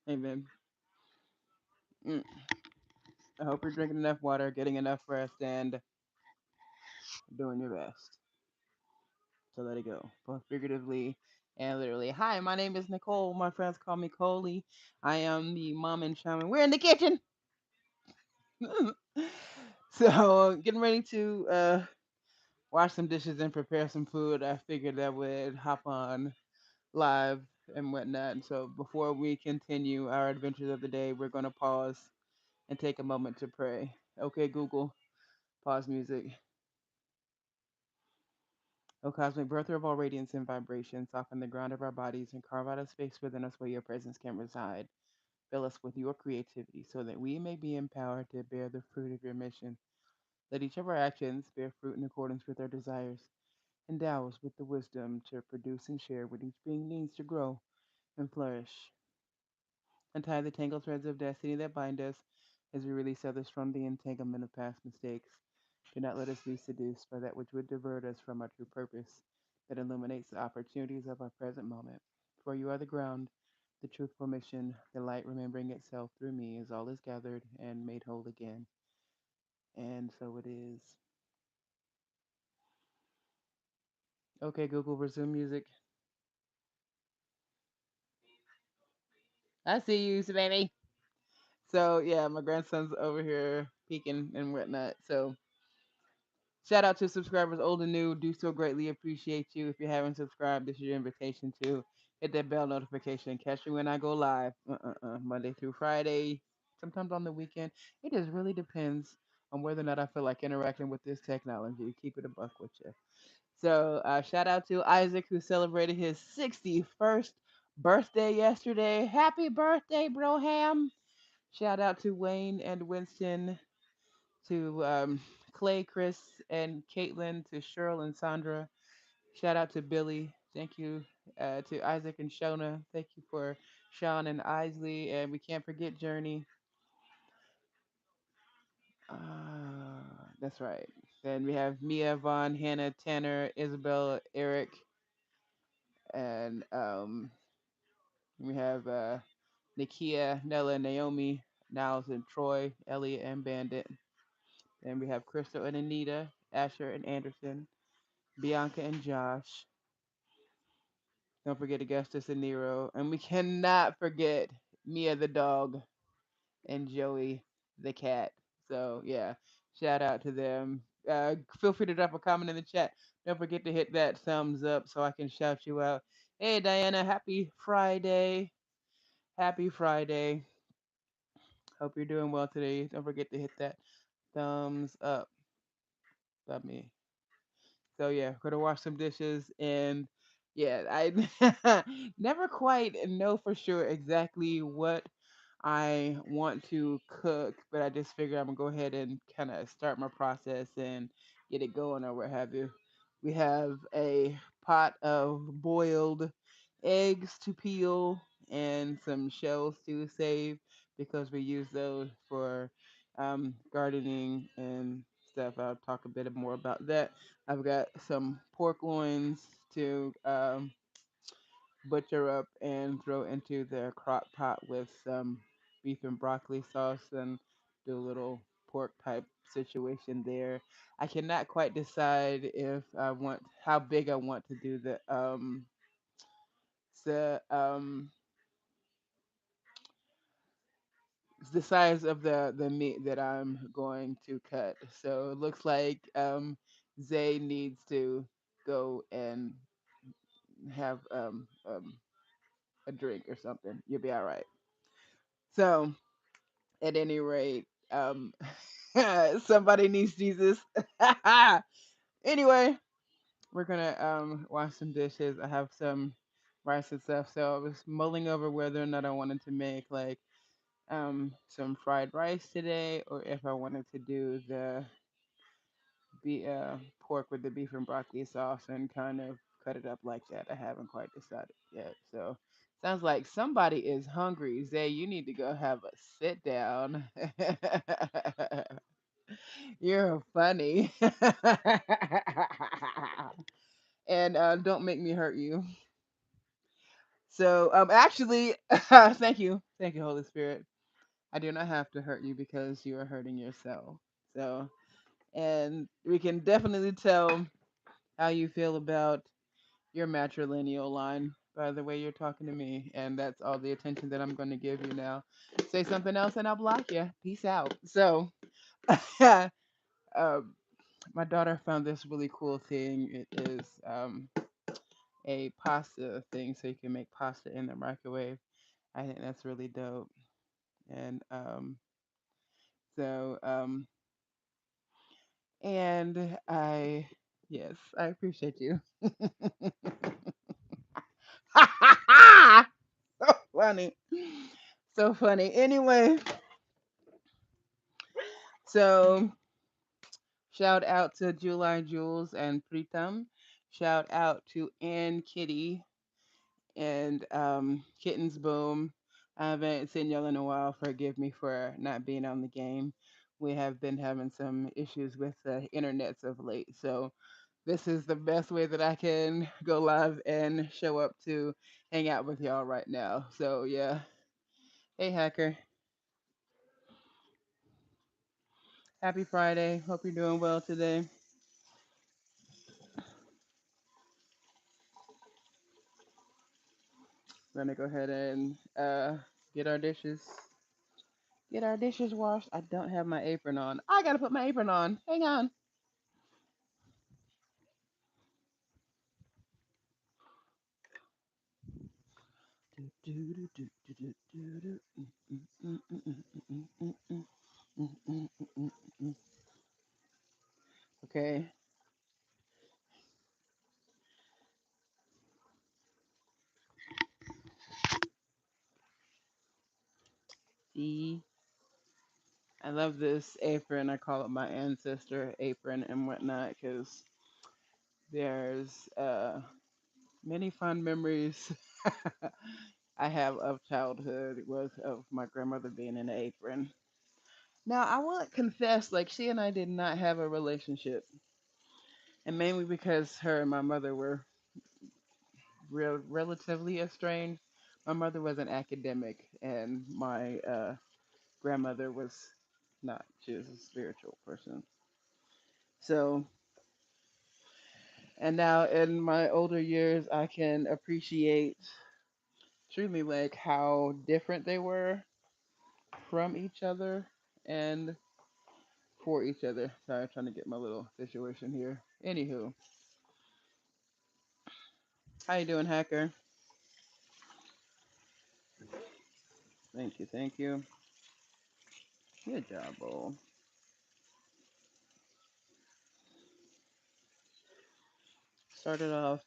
Amen. Mm. I hope you're drinking enough water, getting enough rest, and doing your best to let it go, both figuratively and literally. Hi, my name is Nicole. My friends call me Coley. I am the MominShaman. We're in the kitchen. So, getting ready to wash some dishes and prepare some food. I figured I would hop on live and whatnot. And so, before we continue our adventures of the day, we're going to pause and take a moment to pray. Okay, Google, pause music. O cosmic birther of all radiance and vibration, soften the ground of our bodies and carve out a space within us where your presence can reside. Fill us with your creativity so that we may be empowered to bear the fruit of your mission. Let each of our actions bear fruit in accordance with our desires. Endow us with the wisdom to produce and share what each being needs to grow and flourish. Untie the tangled threads of destiny that bind us as we release others from the entanglement of past mistakes. Do not let us be seduced by that which would divert us from our true purpose, that illuminates the opportunities of our present moment. For you are the ground, the truthful mission, the light remembering itself through me as all is gathered and made whole again. And so it is. Okay, Google, resume music. I see you, baby. So yeah, my grandson's over here peeking and whatnot. So shout out to subscribers old and new. Do so greatly appreciate you. If you haven't subscribed, this is your invitation to hit that bell notification. Catch me when I go live. Monday through Friday. Sometimes on the weekend. It just really depends on whether or not I feel like interacting with this technology. Keep it a buck with you. So shout out to Isaac who celebrated his 61st birthday yesterday. Happy birthday, Broham. Shout out to Wayne and Winston, to Clay, Chris, and Caitlin, to Cheryl and Sandra. Shout out to Billy. Thank you to Isaac and Shona. Thank you for Sean and Isley. And we can't forget Journey. That's right. Then we have Mia, Vaughn, Hannah, Tanner, Isabel, Eric, and we have Nikia, Nella, Naomi, Niles, and Troy, Elliot, and Bandit. Then we have Crystal and Anita, Asher and Anderson, Bianca and Josh. Don't forget Augustus and Nero. And we cannot forget Mia the dog and Joey the cat. So, yeah, shout out to them. Feel free to drop a comment in the chat. Don't forget to hit that thumbs up so I can shout you out. Hey, Diana, happy Friday. Happy Friday. Hope you're doing well today. Don't forget to hit that thumbs up. Love me. So yeah, gonna wash some dishes and yeah, I never quite know for sure exactly what I want to cook, but I just figure I'm gonna go ahead and kind of start my process and get it going or what have you. We have a pot of boiled eggs to peel and some shells to save because we use those for gardening and stuff. I'll talk a bit more about that. I've got some pork loins to butcher up and throw into the crock pot with some beef and broccoli sauce and do a little pork type situation there. I cannot quite decide if I want how big I want to do the the size of the meat that I'm going to cut. So it looks like Zay needs to go and have a drink or something. You'll be all right. So at any rate, somebody needs Jesus. Anyway, we're gonna wash some dishes. I have some rice and stuff, so I was mulling over whether or not I wanted to make like some fried rice today, or if I wanted to do the pork with the beef and broccoli sauce and kind of cut it up like that. I haven't quite decided yet. So sounds like somebody is hungry. Zay, you need to go have a sit down. You're funny. And don't make me hurt you. So actually, thank you, Holy Spirit. I do not have to hurt you because you are hurting yourself. So, and we can definitely tell how you feel about your matrilineal line by the way you're talking to me, and that's all the attention that I'm going to give you now. Say something else, and I'll block you. Peace out. So, um, my daughter found this really cool thing. It is a pasta thing, so you can make pasta in the microwave. I think that's really dope. And so and I yes, I appreciate you. So funny. So funny. Anyway, so shout out to July Jules and Pritam. Shout out to Ann Kitty and Kittens Boom. I haven't seen y'all in a while. Forgive me for not being on the game. We have been having some issues with the internets of late. So this is the best way that I can go live and show up to hang out with y'all right now. So yeah. Hey hacker. Happy Friday. Hope you're doing well today. We're gonna go ahead and get our dishes. Get our dishes washed. I don't have my apron on. I gotta put my apron on. Hang on. Okay. See, I love this apron. I call it my ancestor apron and whatnot because there's many fond memories I have of childhood with of my grandmother being in an apron. Now, I will confess, like, she and I did not have a relationship, and mainly because her and my mother were relatively estranged. My mother was an academic, and my grandmother was not. She was a spiritual person. So, and now in my older years, I can appreciate truly like how different they were from each other and for each other. Sorry, I'm trying to get my little situation here. Anywho, how you doing, hacker? Thank you, thank you. Good job, Bull. Started off,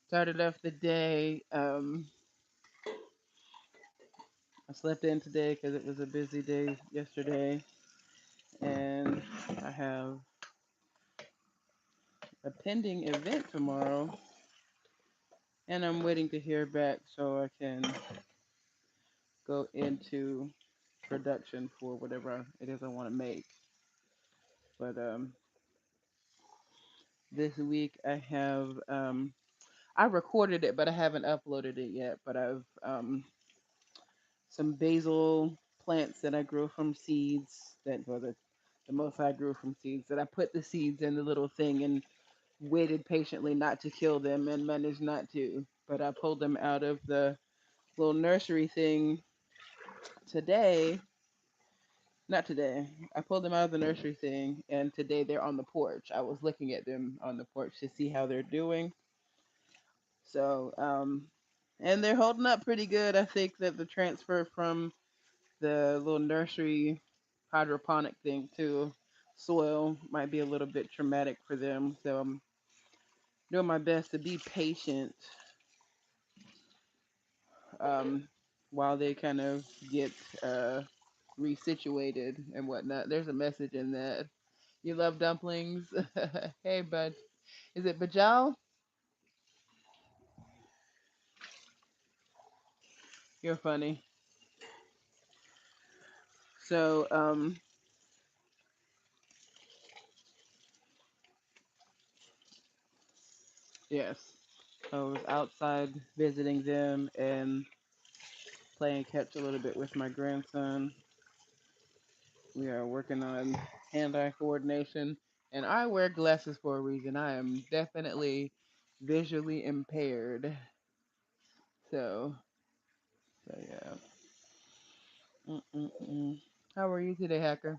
started off the day. I slept in today because it was a busy day yesterday, and I have a pending event tomorrow, and I'm waiting to hear back so I can go into production for whatever it is I want to make. But this week I recorded it, but I haven't uploaded it yet. But I've some basil plants that I grew from seeds that were the most I grew from seeds that I put the seeds in the little thing and waited patiently not to kill them and managed not to. But I pulled them out of the little nursery thing today. Not today. I pulled them out of the nursery thing, and today they're on the porch. I was looking at them on the porch to see how they're doing. So, and they're holding up pretty good. I think that the transfer from the little nursery hydroponic thing to soil might be a little bit traumatic for them. So I'm doing my best to be patient um, while they kind of get uh, resituated and whatnot. There's a message in that. You love dumplings? Hey, bud. Is it Bajal? You're funny. So, yes. I was outside visiting them and playing catch a little bit with my grandson. We are working on hand-eye coordination, and I wear glasses for a reason. I am definitely visually impaired. So, so yeah. Mm-mm-mm. How are you today, Hacker?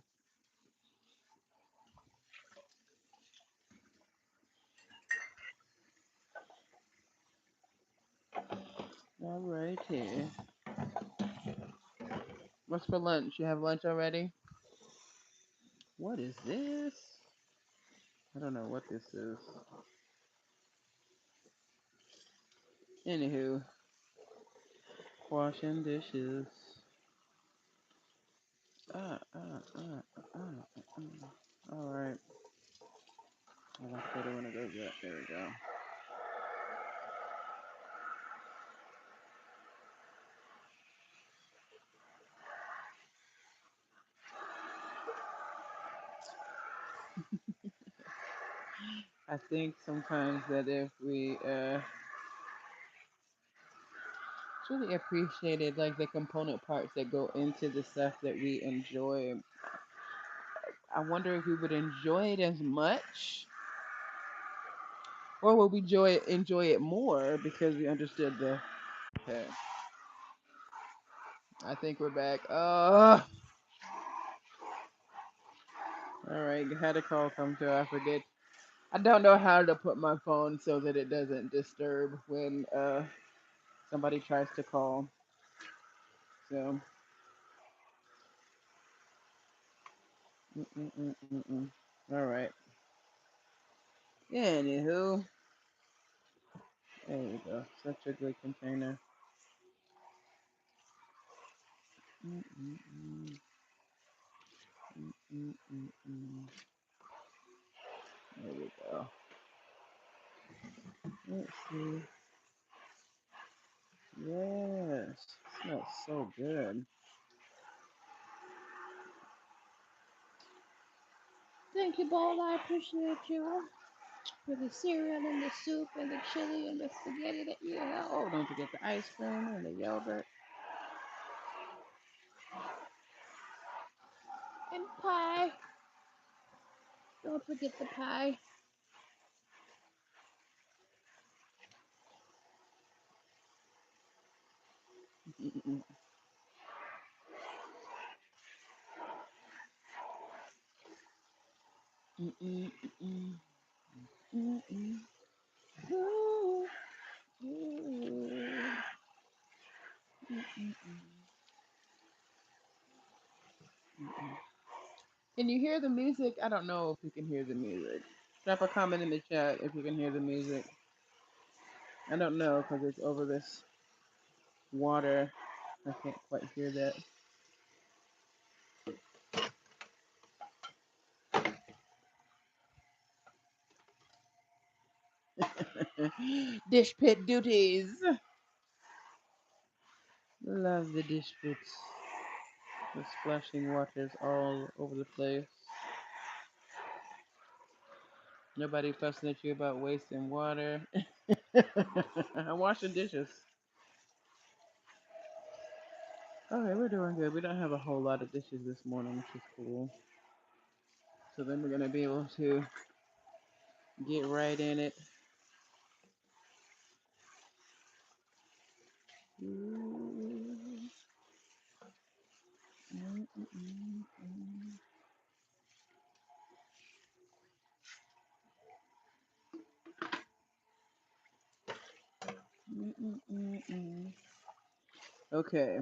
All righty. What's for lunch? You have lunch already? What is this? I don't know what this is. Anywho, washing dishes. Ah, ah, ah, All right. Oh, that's where I want to go get. There we go. I think sometimes that if we truly appreciated like the component parts that go into the stuff that we enjoy, I wonder if we would enjoy it as much, or would we enjoy it more because we understood the. Okay, I think we're back. All right. Had a call come through. I forget. I don't know how to put my phone so that it doesn't disturb when somebody tries to call. So. Mm-mm-mm-mm-mm. All right. Anywho, there we go. Such a good container. Mm-mm-mm. Mm-mm-mm. There we go. Let's see. Yes. Smells so good. Thank you, Bowl. I appreciate you for the cereal and the soup and the chili and the spaghetti that you have. Oh, don't forget the ice cream and the yogurt and pie. Don't forget the pie. Mm-mm-mm. Mm-mm-mm. Mm-mm. Ooh. Ooh. Mm-mm-mm. Mm-mm. Can you hear the music? I don't know if you can hear the music. Drop a comment in the chat if you can hear the music. I don't know because it's over this water. I can't quite hear that. Dish pit duties. Love the dish pits. The splashing waters all over the place. Nobody fussing at you about wasting water. I'm washing dishes. Okay, we're doing good. We don't have a whole lot of dishes this morning, which is cool. So then we're gonna be able to get right in it. Okay,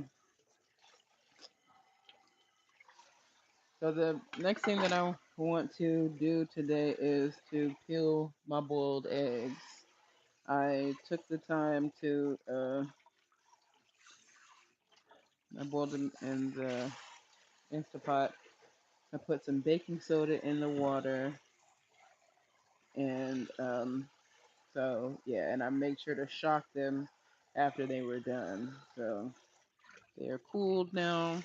so the next thing that I want to do today is to peel my boiled eggs. I took the time to I boiled them in the Instapot. I put some baking soda in the water, and so yeah, and I made sure to shock them after they were done. So they are cooled now.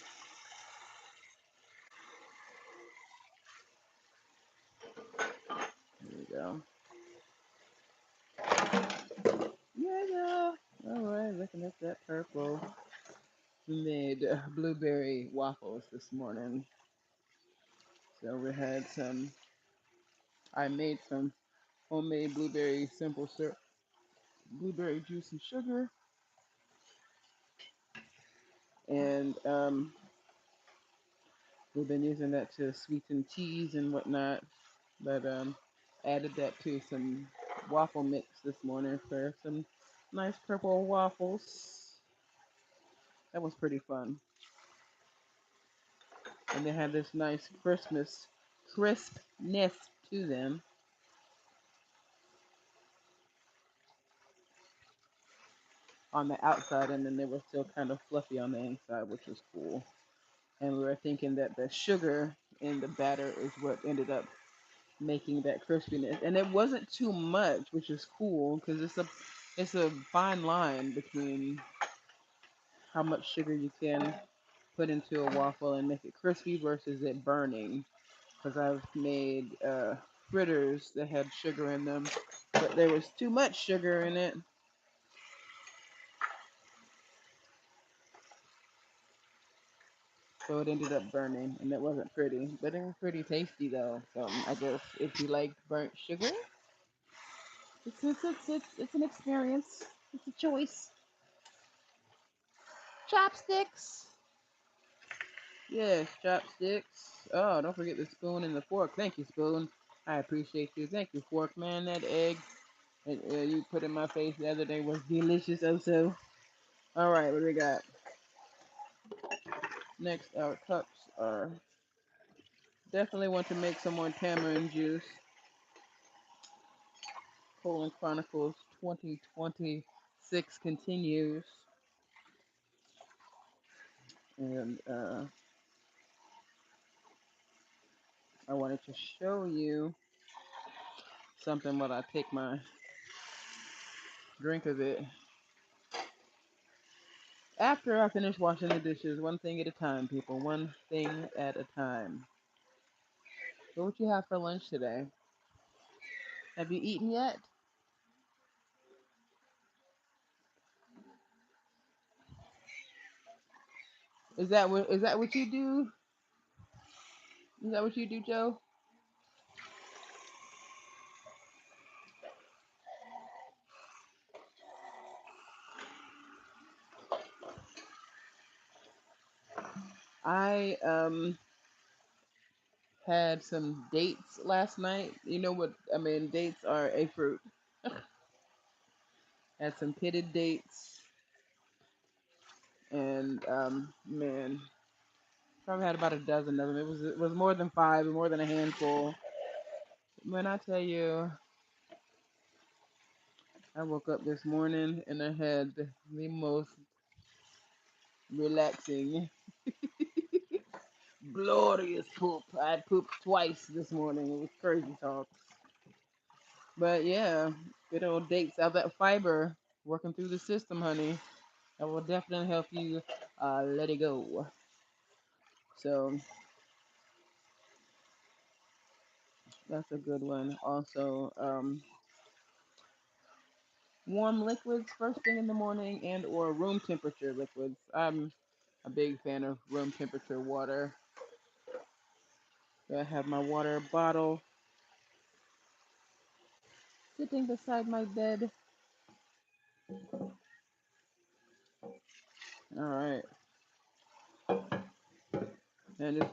There we go. Yeah, yeah. All right, looking at that purple. We made blueberry waffles this morning. So we had some. I made some homemade blueberry simple syrup, blueberry juice and sugar, and we've been using that to sweeten teas and whatnot. But added that to some waffle mix this morning for some nice purple waffles. That was pretty fun. And they had this nice crispness to them on the outside, and then they were still kind of fluffy on the inside, which was cool. And we were thinking that the sugar in the batter is what ended up making that crispiness, and it wasn't too much, which is cool because it's a fine line between how much sugar you can put into a waffle and make it crispy versus it burning. Because I've made fritters that had sugar in them, but there was too much sugar in it, so it ended up burning, and it wasn't pretty. But it was pretty tasty though. So I guess if you like burnt sugar, it's an experience. It's a choice. Chopsticks. Yes, chopsticks. Oh, don't forget the spoon and the fork. Thank you, spoon. I appreciate you. Thank you, fork. Man, that egg that you put in my face the other day was delicious also. All right, what do we got? Next, our cups are definitely want to make some more tamarind juice. Colon Chronicles 2026 continues. And I wanted to show you something while I take my drink of it. After I finish washing the dishes, one thing at a time, people. One thing at a time. So what you have for lunch today? Have you eaten yet? Is that what you do? Is that what you do, Joe? I had some dates last night. You know what? I mean, dates are a fruit. Had some pitted dates, and man, probably had about a dozen of them. It was more than five, more than a handful. When I tell you, I woke up this morning and I had the most relaxing, glorious poop. I pooped twice this morning. It was crazy talk. But yeah, good old dates. Out that fiber working through the system, honey. That will definitely help you let it go. So that's a good one. Also, warm liquids first thing in the morning and or room temperature liquids. I'm a big fan of room temperature water. So I have my water bottle sitting beside my bed. All right, and just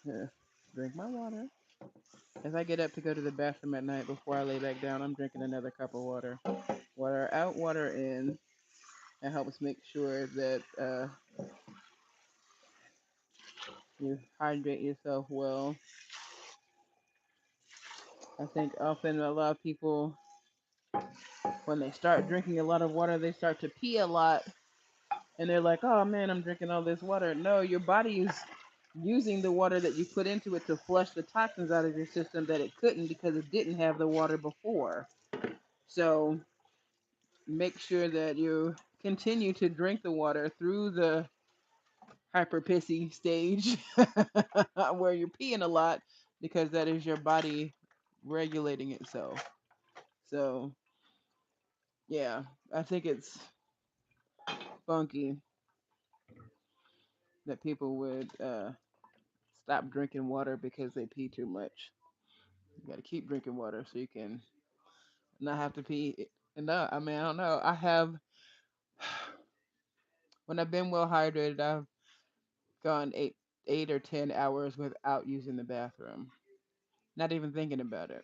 uh, drink my water. As I get up to go to the bathroom at night before I lay back down, I'm drinking another cup of water. Water out, water in. That helps make sure that you hydrate yourself well. I think often a lot of people, when they start drinking a lot of water, they start to pee a lot, and they're like, "Oh man, I'm drinking all this water." No, your body is using the water that you put into it to flush the toxins out of your system that it couldn't because it didn't have the water before. So make sure that you continue to drink the water through the hyperpissy stage where you're peeing a lot because that is your body regulating itself. So Yeah, I think it's funky that people would stop drinking water because they pee too much. You got to keep drinking water so you can not have to pee. And I mean, I don't know. I have when I've been well hydrated, I've gone 8 or 10 hours without using the bathroom, not even thinking about it.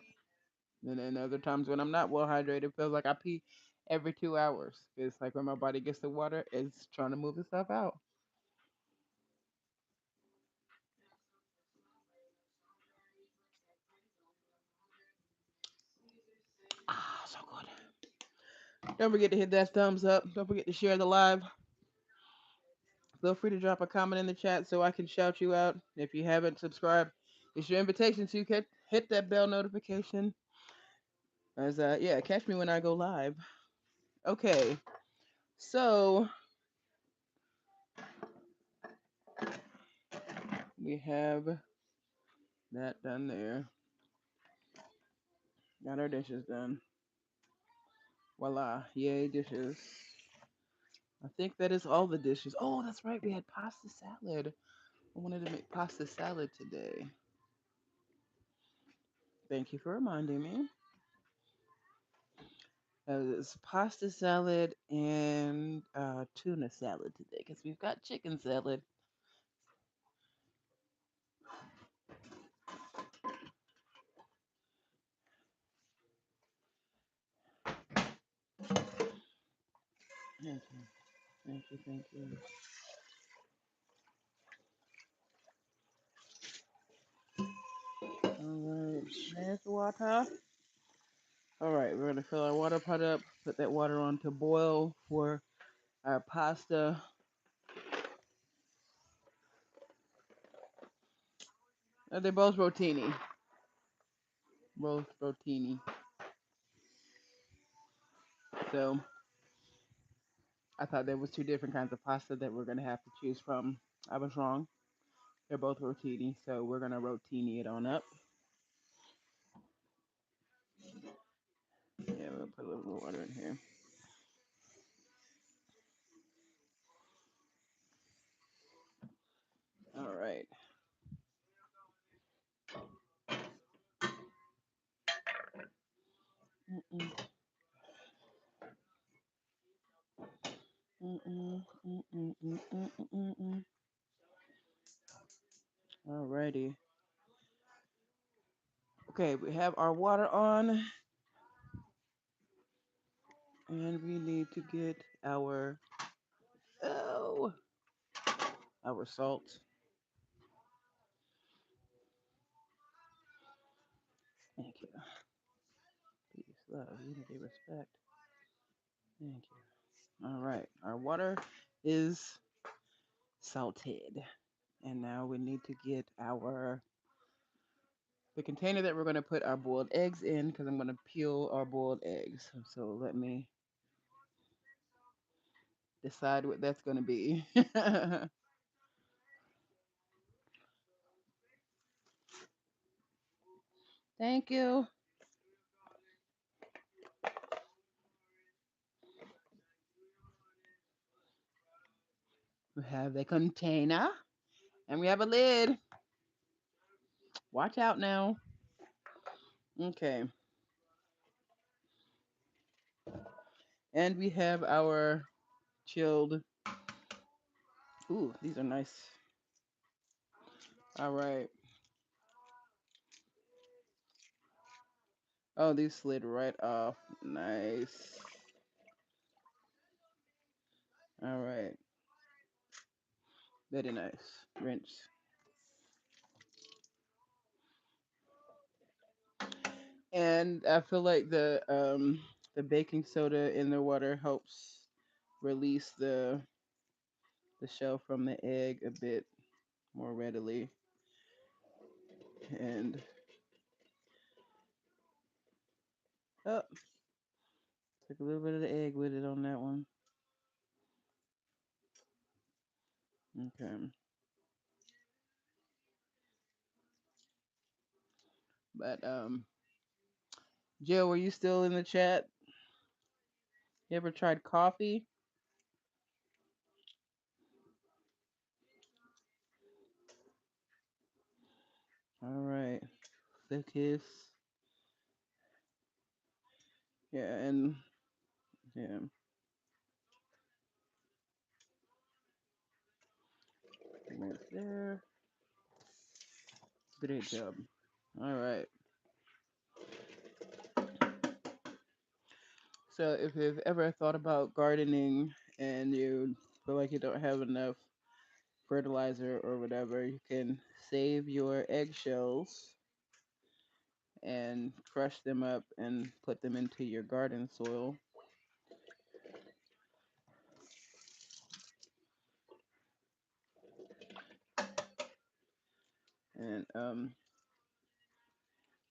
And then other times when I'm not well hydrated, it feels like I pee every 2 hours. It's like when my body gets the water, it's trying to move the stuff out. Ah, so good. Don't forget to hit that thumbs up. Don't forget to share the live. Feel free to drop a comment in the chat so I can shout you out. If you haven't subscribed, it's your invitation to hit that bell notification. As yeah, catch me when I go live. Okay, so we have that done there. Got our dishes done. Voila, yay dishes. I think that is all the dishes. Oh, that's right, we had pasta salad. I wanted to make pasta salad today. Thank you for reminding me. It's pasta salad and tuna salad today because we've got chicken salad. Thank you, thank you, thank you. All right, there's the water. All right, we're gonna fill our water pot up. Put that water on to boil for our pasta. They're both rotini. Both rotini. So I thought there was two different kinds of pasta that we're gonna have to choose from. I was wrong. They're both rotini, so we're gonna rotini it on up. Yeah, we'll put a little more water in here. All right. Mm-mm, mm-mm, mm-mm, mm-mm, mm-mm. All righty. Okay, we have our water on, and we need to get oh our salt. Thank you. Peace, love, unity, respect. Thank you. All right, our water is salted, and now we need to get the container that we're going to put our boiled eggs in because I'm going to peel our boiled eggs. So let me decide what that's going to be. Thank you. We have the container and we have a lid. Watch out now. Okay. And we have our chilled. Ooh, these are nice. All right. Oh, these slid right off. Nice. All right. Very nice. Rinse. And I feel like the baking soda in the water helps release the shell from the egg a bit more readily. And oh, took a little bit of the egg with it on that one. Okay. But Jill, were you still in the chat? You ever tried coffee? All right. The kiss. Yeah, and yeah, right there. Great job. All right. So if you've ever thought about gardening and you feel like you don't have enough fertilizer or whatever, you can save your eggshells and crush them up and put them into your garden soil. And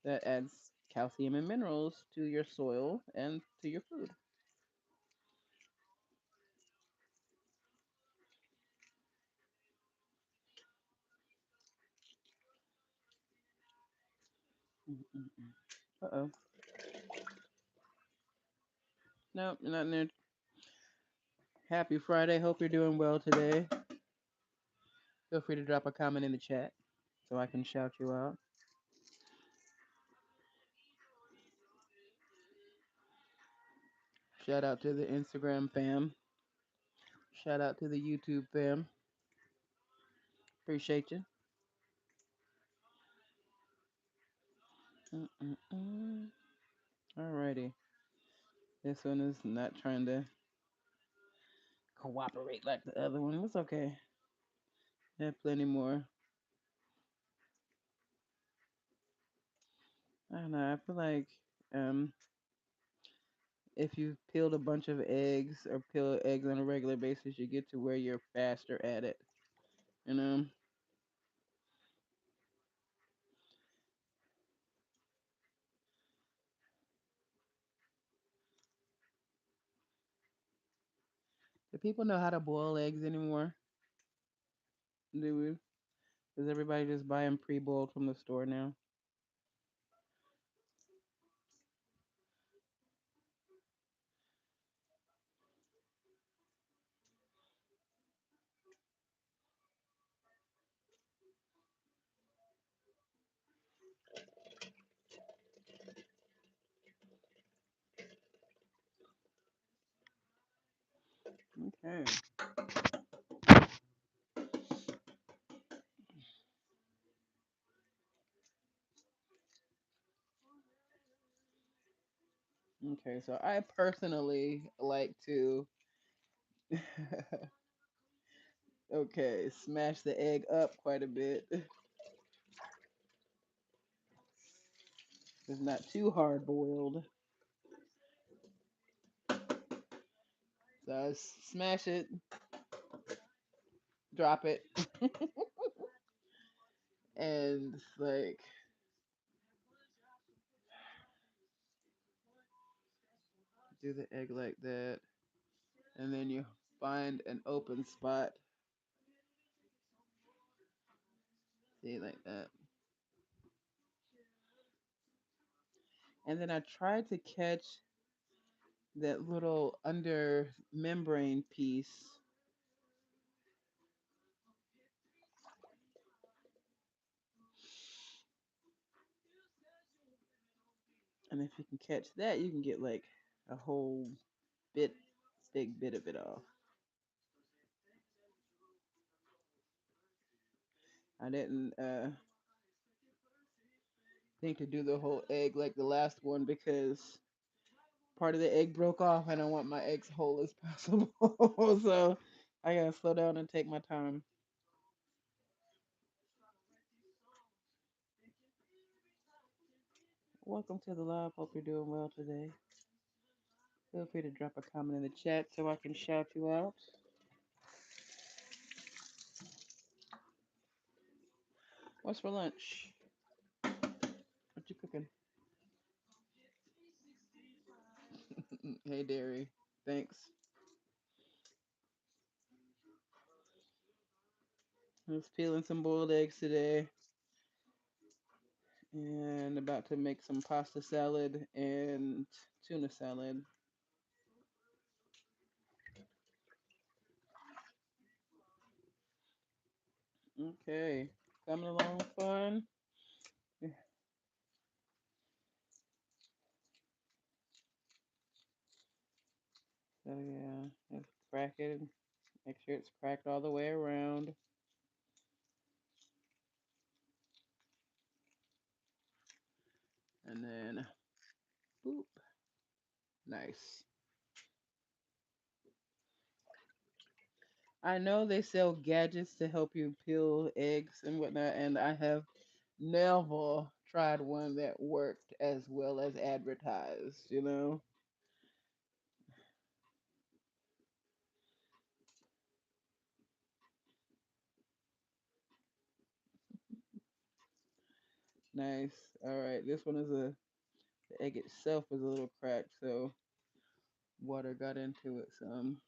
that adds calcium and minerals to your soil and to your food. Uh-oh. Nope, you're not in there. Happy Friday. Hope you're doing well today. Feel free to drop a comment in the chat so I can shout you out. Shout out to the Instagram fam. Shout out to the YouTube fam. Appreciate you. Mm-mm-mm. Alrighty. This one is not trying to cooperate like the other one. It's okay. I have plenty more. I don't know. I feel like um, if you peeled a bunch of eggs or peel eggs on a regular basis, you get to where you're faster at it. You know, do people know how to boil eggs anymore? Do we? Does everybody just buy them pre-boiled from the store now? Okay. Okay. So I personally like to, okay, smash the egg up quite a bit. It's not too hard boiled. So I smash it, drop it, and like do the egg like that, and then you find an open spot, see like that, and then I try to catch that little under membrane piece, and if you can catch that, you can get like a whole bit, big bit of it off. I didn't think to do the whole egg like the last one because part of the egg broke off and I want my eggs whole as possible. So I gotta slow down and take my time. Welcome to the live. Hope you're doing well today. Feel free to drop a comment in the chat so I can shout you out. What's for lunch? What you cooking? Hey, Derry. Thanks. I was peeling some boiled eggs today and about to make some pasta salad and tuna salad. Okay, coming along fun. So yeah, let's crack it. Make sure it's cracked all the way around. And then, boop. Nice. I know they sell gadgets to help you peel eggs and whatnot, and I have never tried one that worked as well as advertised. Nice. All right. This one is the egg itself is a little cracked, so water got into it some.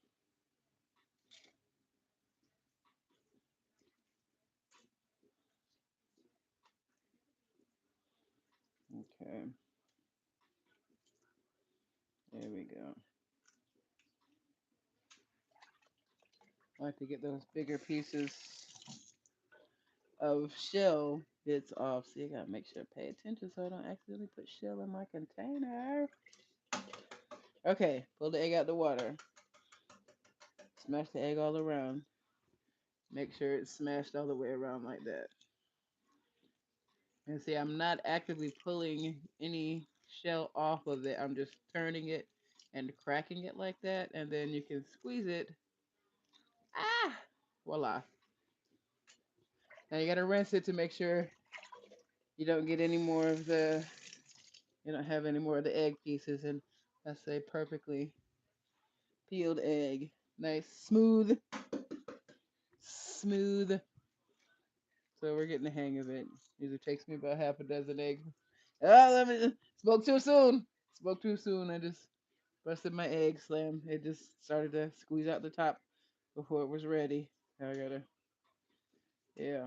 Okay. There we go. I like to get those bigger pieces of shell bits off. See, I gotta make sure to pay attention so I don't accidentally put shell in my container. Okay, pull the egg out the water. Smash the egg all around. Make sure it's smashed all the way around like that. And see, I'm not actively pulling any shell off of it. I'm just turning it and cracking it like that. And then you can squeeze it. Ah! Voila. Now you gotta rinse it to make sure you don't get any more of you don't have any more of the egg pieces. And that's a perfectly peeled egg. Nice, smooth, smooth. So we're getting the hang of it. Usually takes me about half a dozen eggs. Oh, let me spoke too soon. Spoke too soon. I just busted my egg slam. It just started to squeeze out the top before it was ready. I gotta, yeah.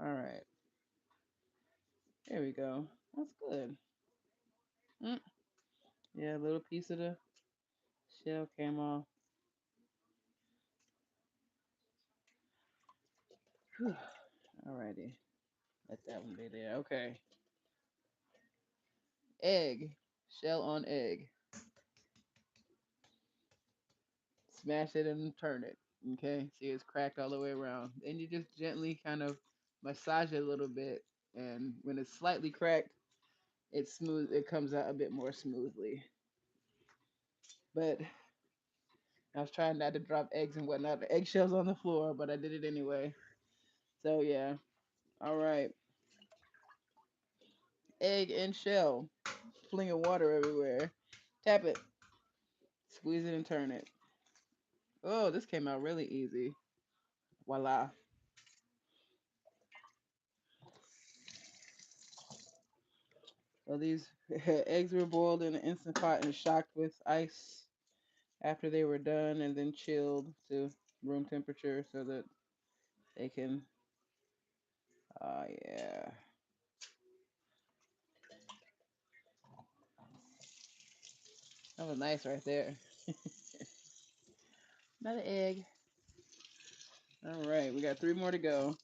All right. There we go. That's good. Mm. Yeah, a little piece of the shell came off. Whew. Alrighty. Let that one be there. Okay. Egg. Shell on egg. Smash it and turn it. Okay. See, it's cracked all the way around. Then you just gently kind of massage it a little bit. And when it's slightly cracked, it's smooth. It comes out a bit more smoothly. But I was trying not to drop eggs and whatnot. The eggshells on the floor, but I did it anyway. So yeah. All right. Egg and shell. Flinging water everywhere. Tap it. Squeeze it and turn it. Oh, this came out really easy. Voila. So these eggs were boiled in an instant pot and shocked with ice after they were done and then chilled to room temperature so that they can. Oh, yeah. That was nice right there. Another egg. All right, we got three more to go.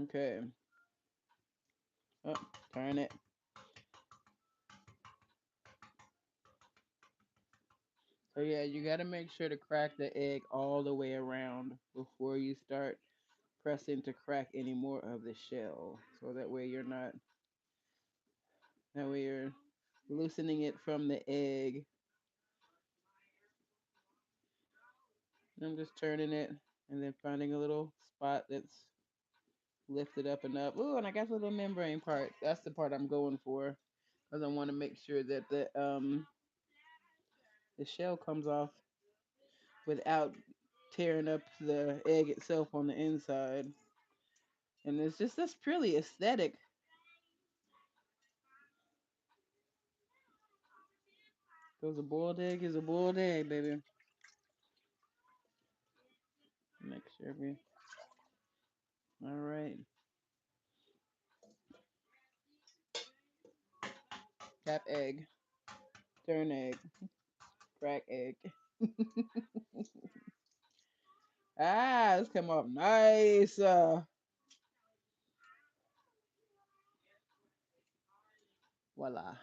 Okay. Oh, turn it. So yeah, you got to make sure to crack the egg all the way around before you start pressing to crack any more of the shell. So that way you're loosening it from the egg. And I'm just turning it and then finding a little spot that's lifted up and up. Ooh, and I got the little membrane part. That's the part I'm going for because I want to make sure that the shell comes off without tearing up the egg itself on the inside. And it's just that's purely aesthetic. Because a boiled egg is a boiled egg, baby. Make sure we. All right. Tap egg. Turn egg. Crack egg. Ah, it's come up nice. Voila.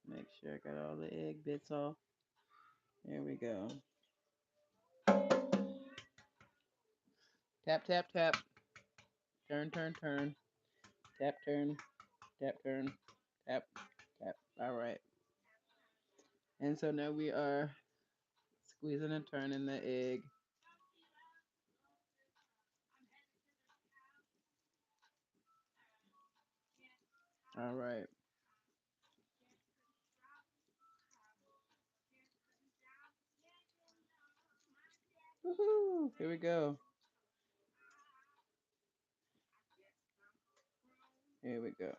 Make sure I got all the egg bits off. There we go. Tap, tap, tap. Turn, turn, turn. Tap, turn. Tap, turn. Tap, tap. All right. And so now we are squeezing and turning the egg. All right. Woohoo! Here we go. Here we go.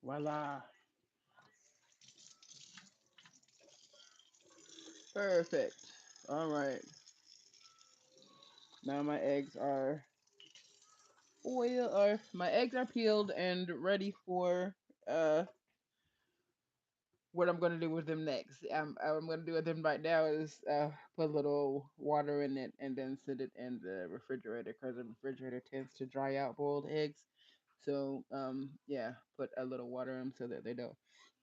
Voila. Perfect. All right. Now my eggs are peeled and ready for uh what I'm gonna do with them next. I'm gonna do with them right now is put a little water in it and then sit it in the refrigerator because the refrigerator tends to dry out boiled eggs. So yeah, put a little water in them so that they don't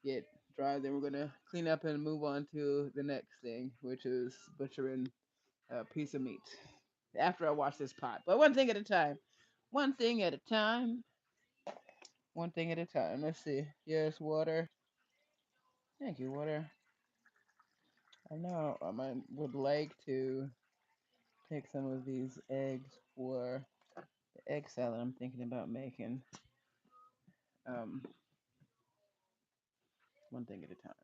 get dry. Then we're gonna clean up and move on to the next thing, which is butchering a piece of meat after I wash this pot. But one thing at a time. One thing at a time. One thing at a time. Let's see. Yes, water. Thank you, water. I know would like to take some of these eggs for the egg salad I'm thinking about making. Um, one thing at a time.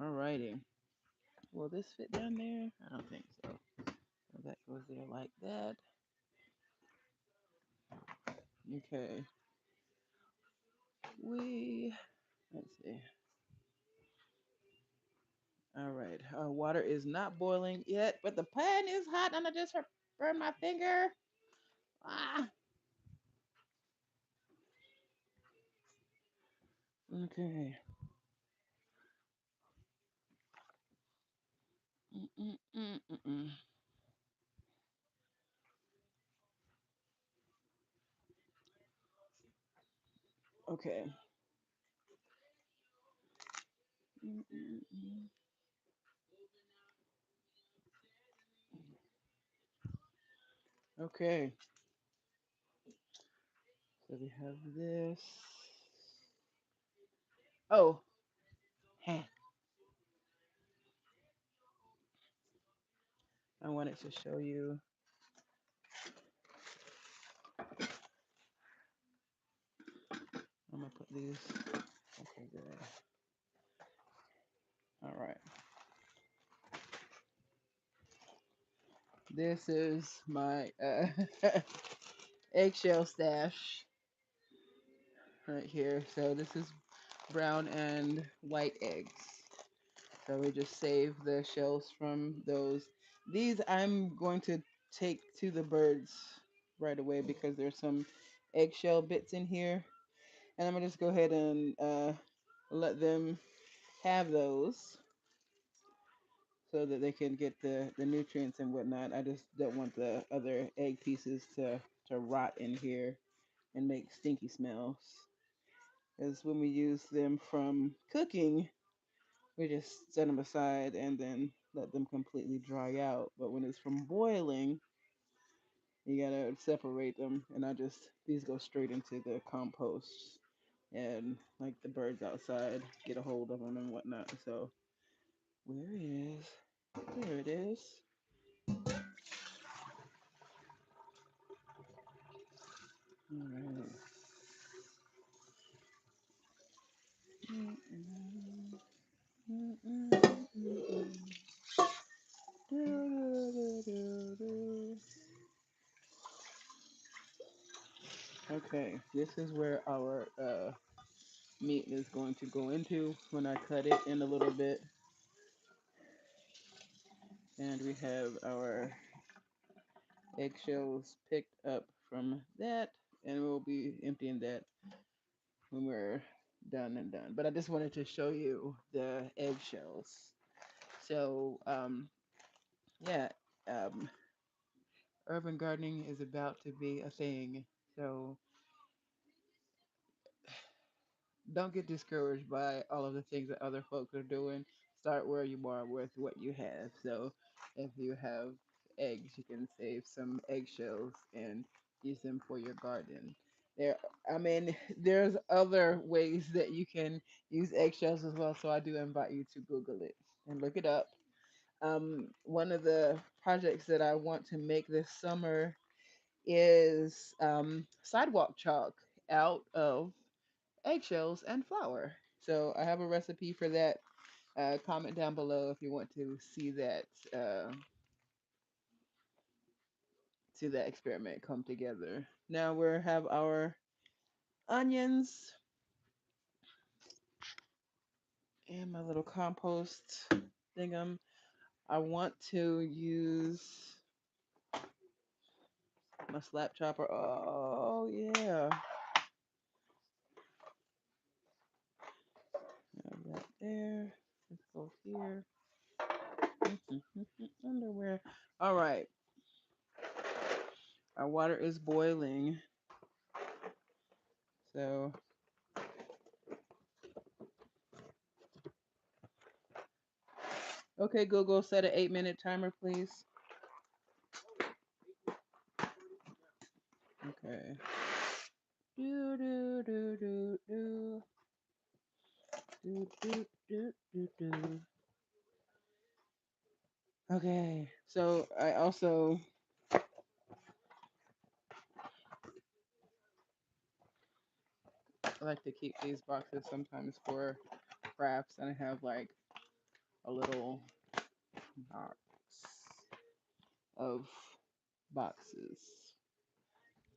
Alrighty. Will this fit down there? I don't think so. So that goes there like that. Okay. Let's see. All right. Water is not boiling yet, but the pan is hot and I just burned my finger. Ah. Okay. Mm-mm-mm-mm-mm. Okay. Mm-mm-mm. Okay. So we have this. Oh, heh. I wanted to show you. I'm gonna put these. Okay, good. All right. This is my eggshell stash right here. So this is brown and white eggs. So we just save the shells from those. These I'm going to take to the birds right away because there's some eggshell bits in here. And I'm gonna just go ahead and let them have those so that they can get the nutrients and whatnot. I just don't want the other egg pieces to rot in here and make stinky smells. Because when we use them from cooking, we just set them aside and then let them completely dry out. But when it's from boiling, you gotta separate them. And these go straight into the compost. And like the birds outside get a hold of them and whatnot. So, where is? There it is. All right. Okay, this is where our meat is going to go into when I cut it in a little bit. And we have our eggshells picked up from that, and we'll be emptying that when we're done and done. But I just wanted to show you the eggshells. So, yeah, um, urban gardening is about to be a thing. So don't get discouraged by all of the things that other folks are doing. Start where you are with what you have. So if you have eggs, you can save some eggshells and use them for your garden. There, I mean, there's other ways that you can use eggshells as well. So I do invite you to Google it and look it up. One of the projects that I want to make this summer is sidewalk chalk out of eggshells and flour. So I have a recipe for that. Comment down below if you want to uh, see that experiment come together. Now we have our onions and my little compost thingum. I want to use my slap chopper. Oh yeah, have that there. Let's go here. Underwear. All right, our water is boiling. So okay, Google, set an 8-minute timer, please. Okay. Do do do do do do do do do do. Okay, so I also like to keep these boxes sometimes for crafts, and I have like a little box of boxes.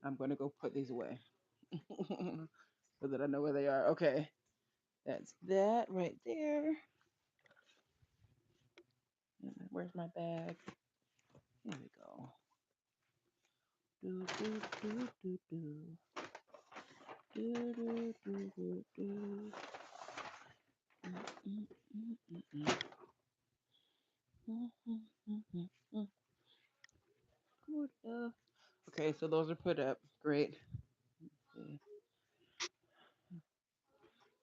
I'm gonna go put these away so that I know where they are. Okay, that's that right there. Where's my bag? Here we go. Do do do do do. Do, do, do, do, do. Mm, mm, mm, mm, mm. Mm, mm, mm, mm, mm. Good. Okay, so those are put up. Great. Okay.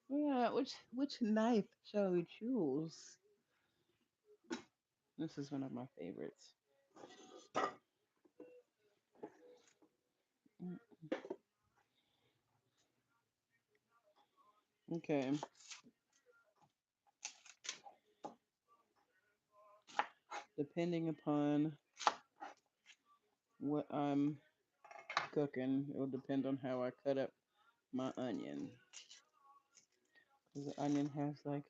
Yeah, which knife shall we choose? This is one of my favorites. Mm, okay, depending upon what I'm cooking, it will depend on how I cut up my onion. Because the onion has like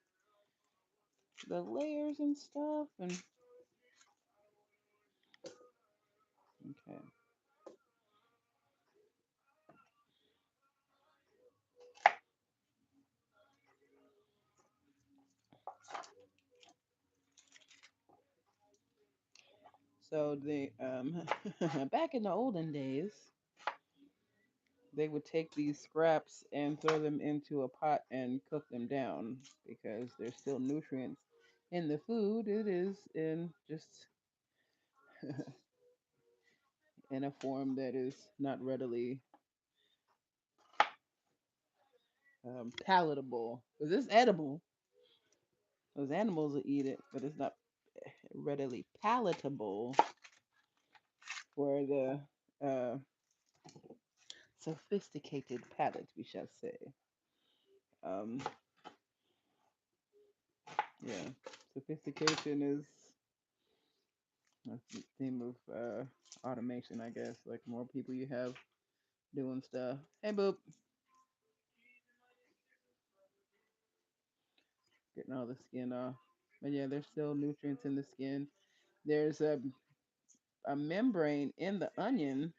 the layers and stuff, and okay. So the back in the olden days, they would take these scraps and throw them into a pot and cook them down because there's still nutrients in the food. It is in just in a form that is not readily palatable. Because it's edible. Those animals will eat it, but it's not readily palatable for the uh, sophisticated palate, we shall say. Um, yeah, sophistication is that's the theme of automation, I guess. Like more people you have doing stuff. Hey, boop, getting all the skin off. But yeah, there's still nutrients in the skin. There's a membrane in the onion,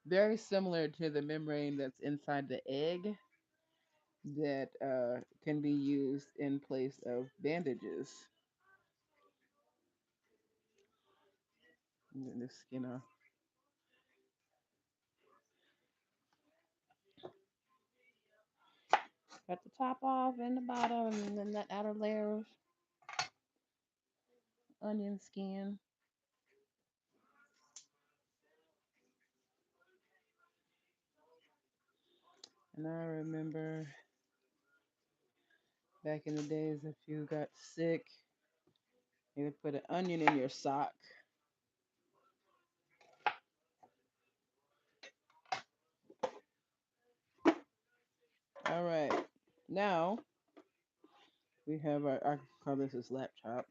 very similar to the membrane that's inside the egg, that can be used in place of bandages. I'm getting the skin off. Cut the top off and the bottom, and then that outer layer of onion skin. And I remember back in the days, if you got sick, you would put an onion in your sock. All right. Now we have I call this a slap chop.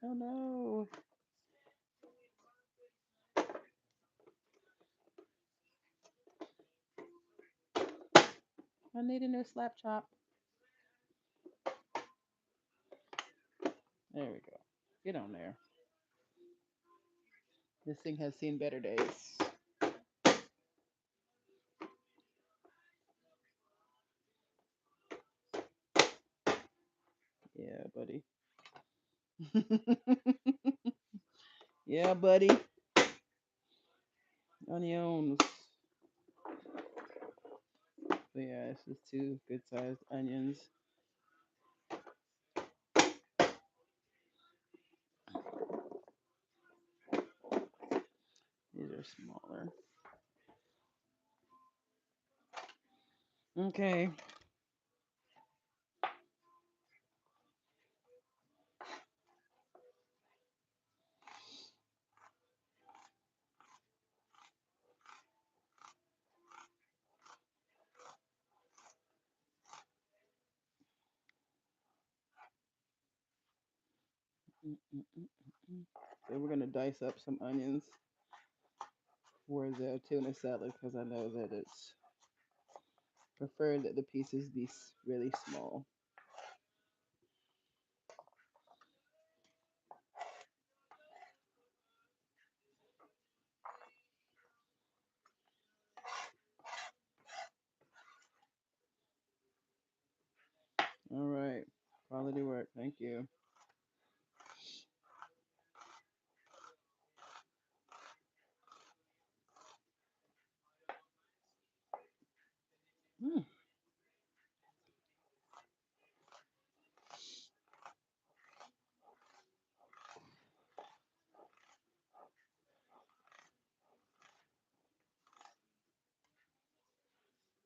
Oh no. I need a new slap chop. There we go. Get on there. This thing has seen better days. Yeah, buddy. Yeah, buddy. Onions. So yeah, this is two good sized onions. These are smaller. Okay. So we're gonna dice up some onions for the tuna salad because I know that it's preferred that the pieces be really small. All right, quality work. Thank you. Mm.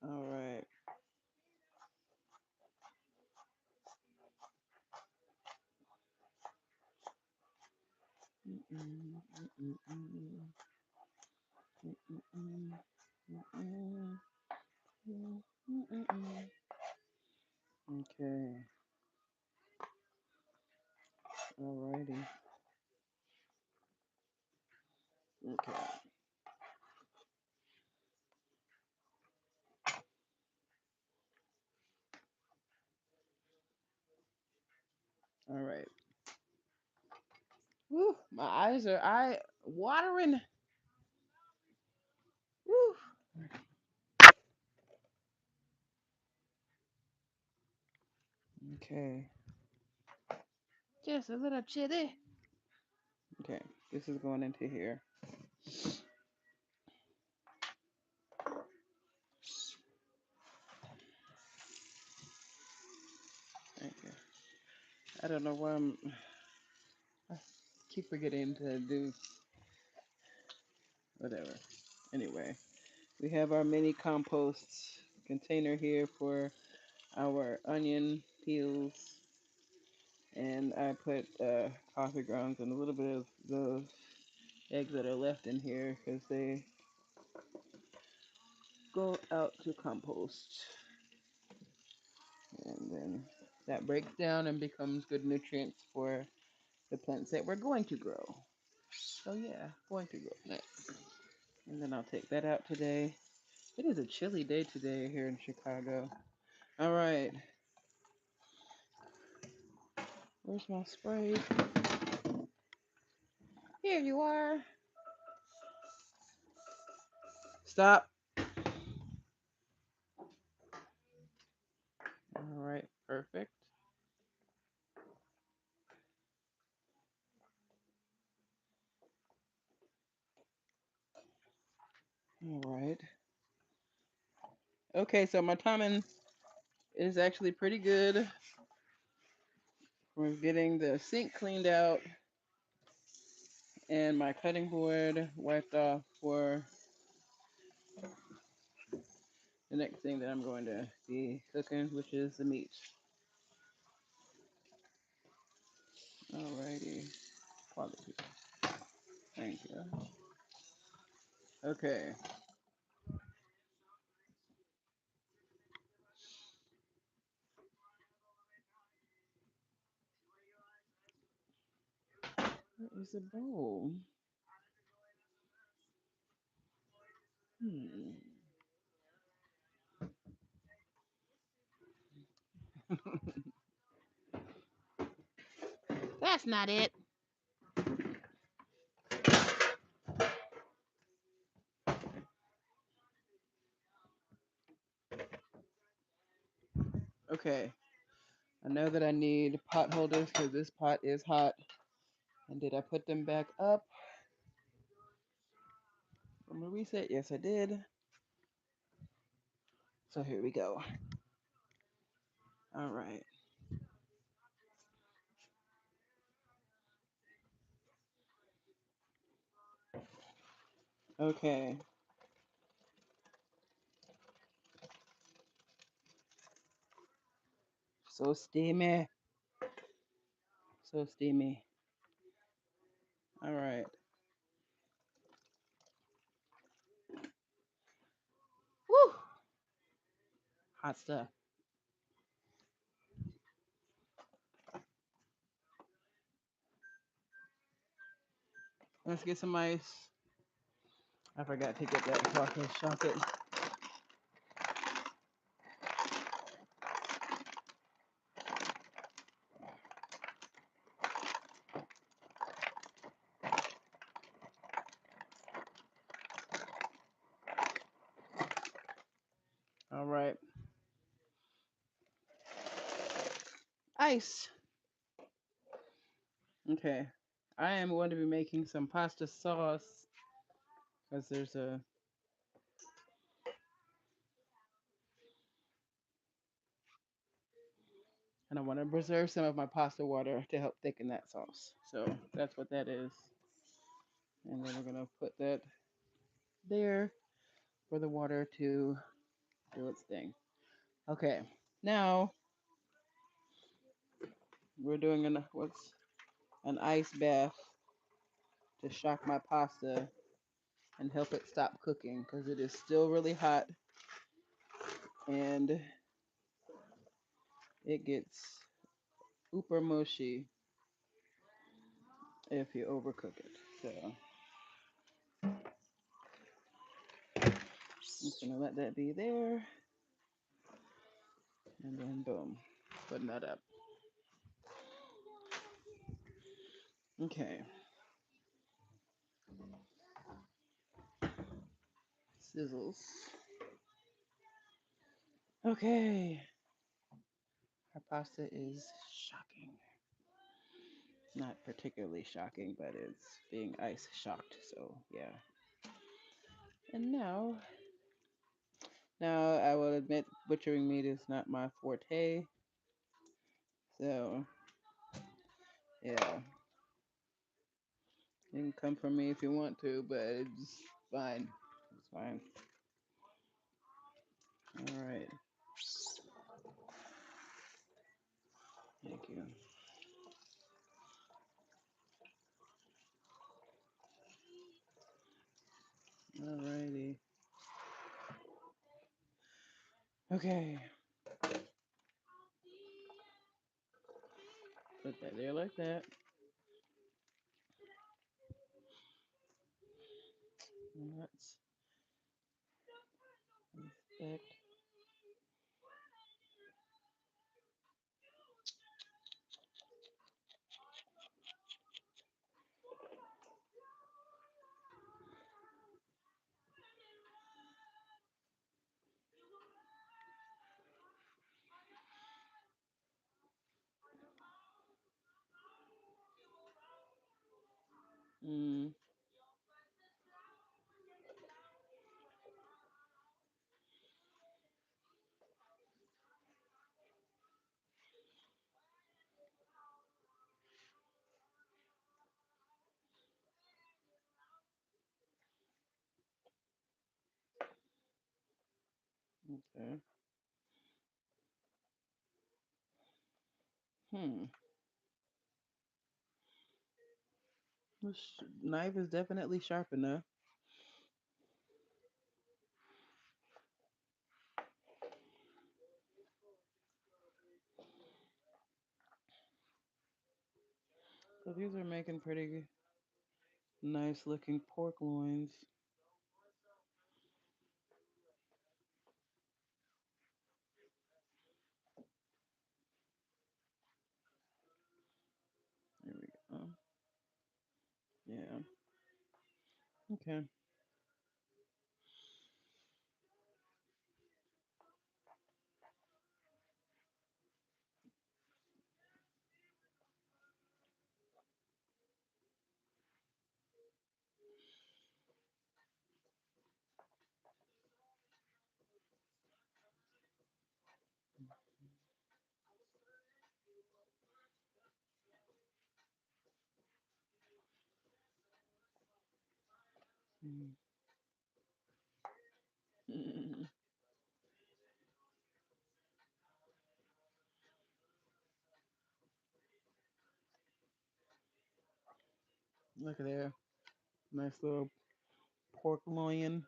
All right. Mm-mm, mm-mm, mm-mm, mm-mm, mm-mm, mm-mm, mm-mm. Okay. Alrighty. Okay. All right. Woo, my eyes are watering. Woo. Okay. Just a little chitty. Okay. This is going into here. Thank you. I don't know why I keep forgetting to do whatever. Anyway, we have our mini compost container here for our onion peels, and I put coffee grounds and a little bit of the eggs that are left in here because they go out to compost, and then that breaks down and becomes good nutrients for the plants that we're going to grow. So yeah, going to grow next. And then I'll take that out today. It is a chilly day today here in Chicago. All right. Where's my spray? Here you are. Stop. All right. Perfect. All right. Okay, so my timing is actually pretty good. We're getting the sink cleaned out and my cutting board wiped off for the next thing that I'm going to be cooking, which is the meat. Alrighty. Quality. Thank you. Okay. Where is the bowl? Hmm. That's not it. Okay. I know that I need pot holders because this pot is hot. And did I put them back up from the reset? Yes, I did. So here we go. All right. Okay. So steamy. So steamy. All right. Woo! Hot stuff. Let's get some ice. I forgot to get that chocolate. All right. Ice. Okay. I am going to be making some pasta sauce because there's a and I want to preserve some of my pasta water to help thicken that sauce. So that's what that is. And then we're gonna put that there for the water to do its thing. Okay. Now we're doing an ice bath to shock my pasta and help it stop cooking because it is still really hot and it gets super mushy if you overcook it. So I'm just gonna let that be there and then boom, putting that up. Okay. Sizzles. Okay. Our pasta is shocking. Not particularly shocking, but it's being ice shocked. So yeah. And now I will admit butchering meat is not my forte. So yeah, you can come for me if you want to, but it's fine. It's fine. All right. Thank you. All righty. Okay. Put that there like that. And let's inspect. Mm, Okay. Hmm. This knife is definitely sharp enough. So these are making pretty nice looking pork loins. There we go. Yeah. Okay. Mm. Look at there. Nice little pork loin.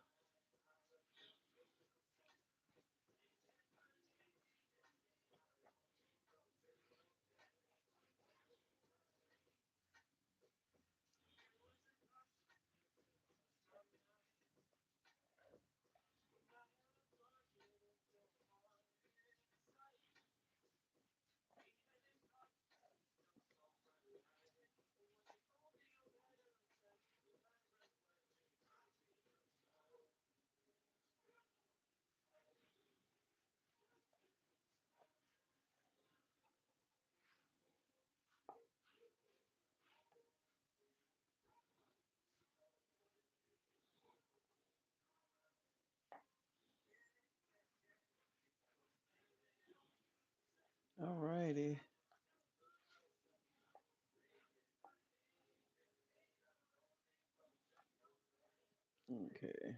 Alrighty. Okay.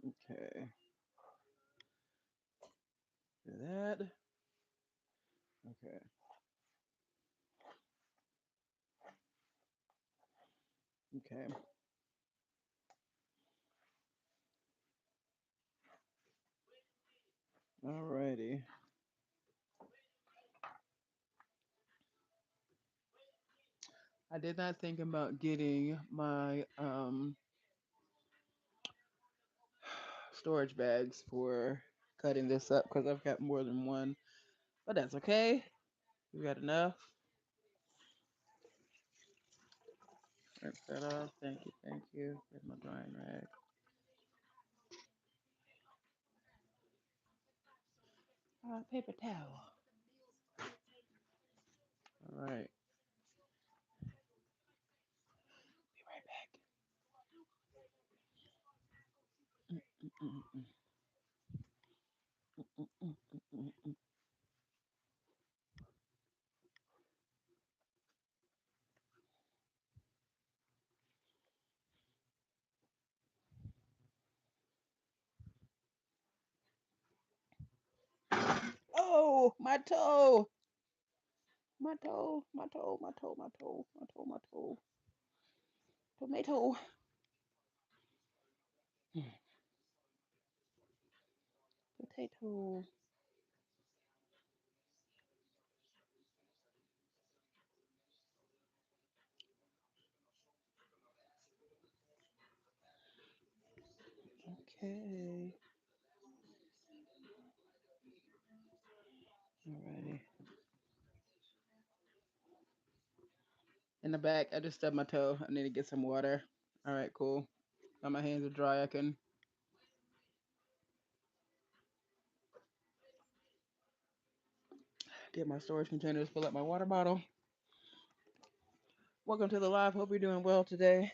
Okay. Do that. Okay. Okay. Alrighty. I did not think about getting my storage bags for cutting this up because I've got more than one. But that's okay. We got enough. Rinse that off. Thank you. Thank you. Here's my drying rag. Paper towel. All right. Be right back. Mm-mm-mm. Mm-mm-mm-mm. Oh, my toe. My toe. My toe. My toe. My toe. My toe. My toe. Tomato. Potato. Okay. Alrighty. In the back, I just stubbed my toe. I need to get some water. All right, cool. Now my hands are dry. I can get my storage containers, fill up my water bottle. Welcome to the live. Hope you're doing well today.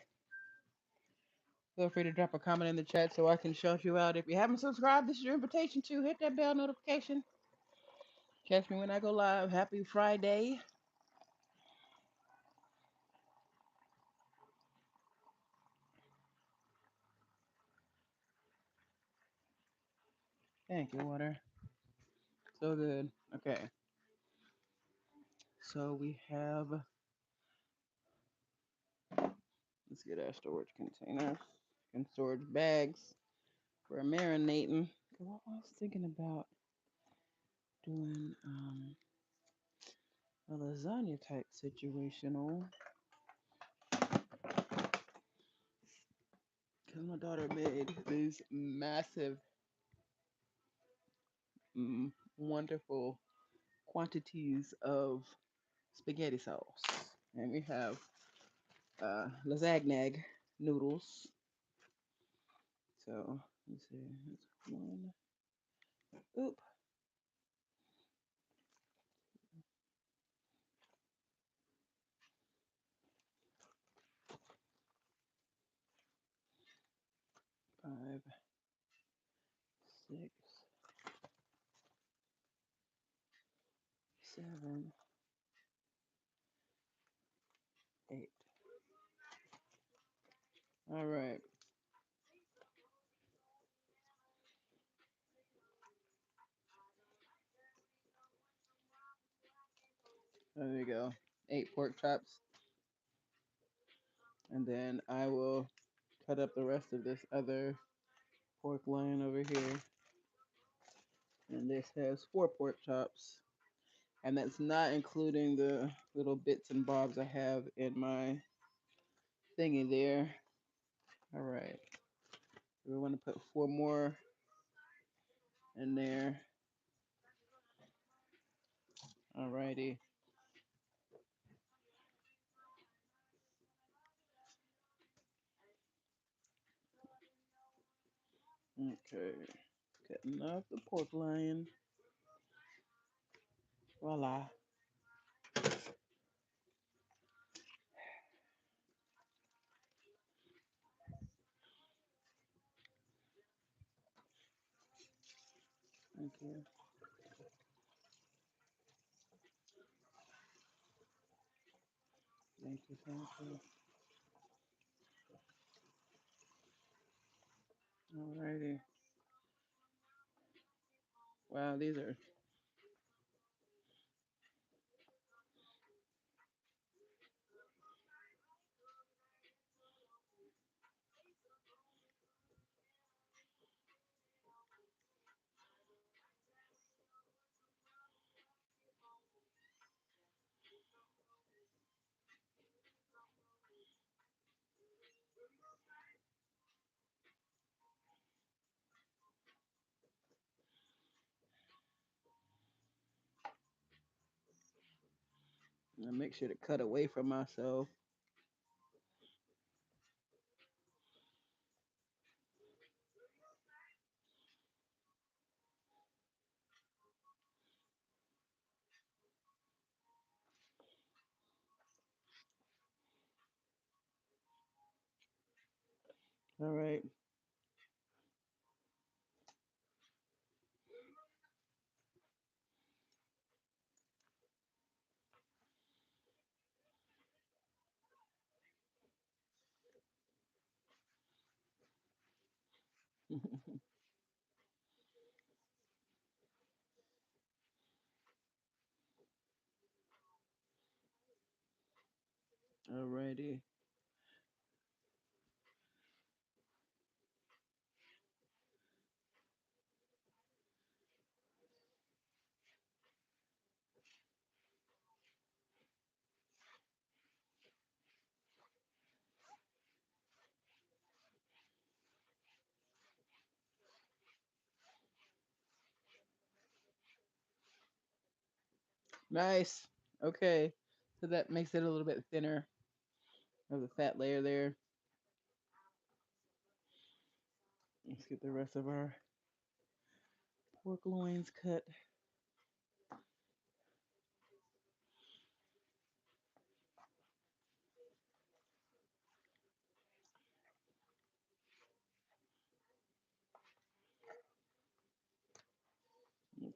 Feel free to drop a comment in the chat so I can shout you out. If you haven't subscribed, this is your invitation to hit that bell notification. Catch me when I go live. Happy Friday. Thank you, water. So good. Okay. So we have, let's get our storage containers and storage bags for marinating. I was thinking about doing a lasagna type situational. Because my daughter made these massive, wonderful quantities of spaghetti sauce. And we have lasagna noodles. So, let's see. That's one. Oop. 5, 6, 7, 8. All right. There we go. 8 pork chops. And then I will cut up the rest of this other pork loin over here. And this has 4 pork chops. And that's not including the little bits and bobs I have in my thingy there. All right. We want to put 4 more in there. All righty. Okay. Cutting up the pork loin. Voila. Thank you. Thank you. Thank you. All righty. Wow, these are. I make sure to cut away from myself. All right. All righty. Nice. Okay. So that makes it a little bit thinner of the fat layer there. Let's get the rest of our pork loins cut.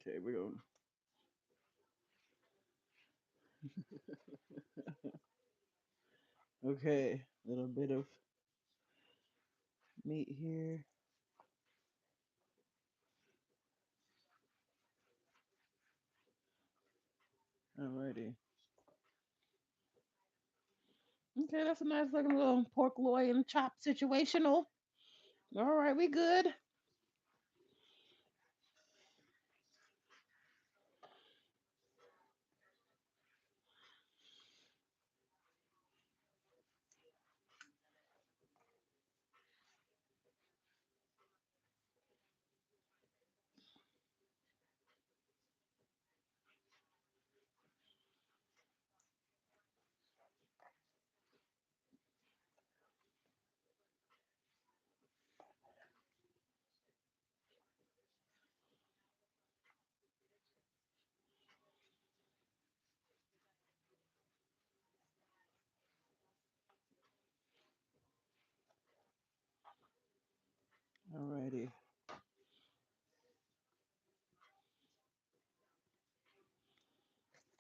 Okay, we're going. Okay, a little bit of meat here. Alrighty. Okay, that's a nice looking little pork loin chop situational. All right, we good. Alrighty.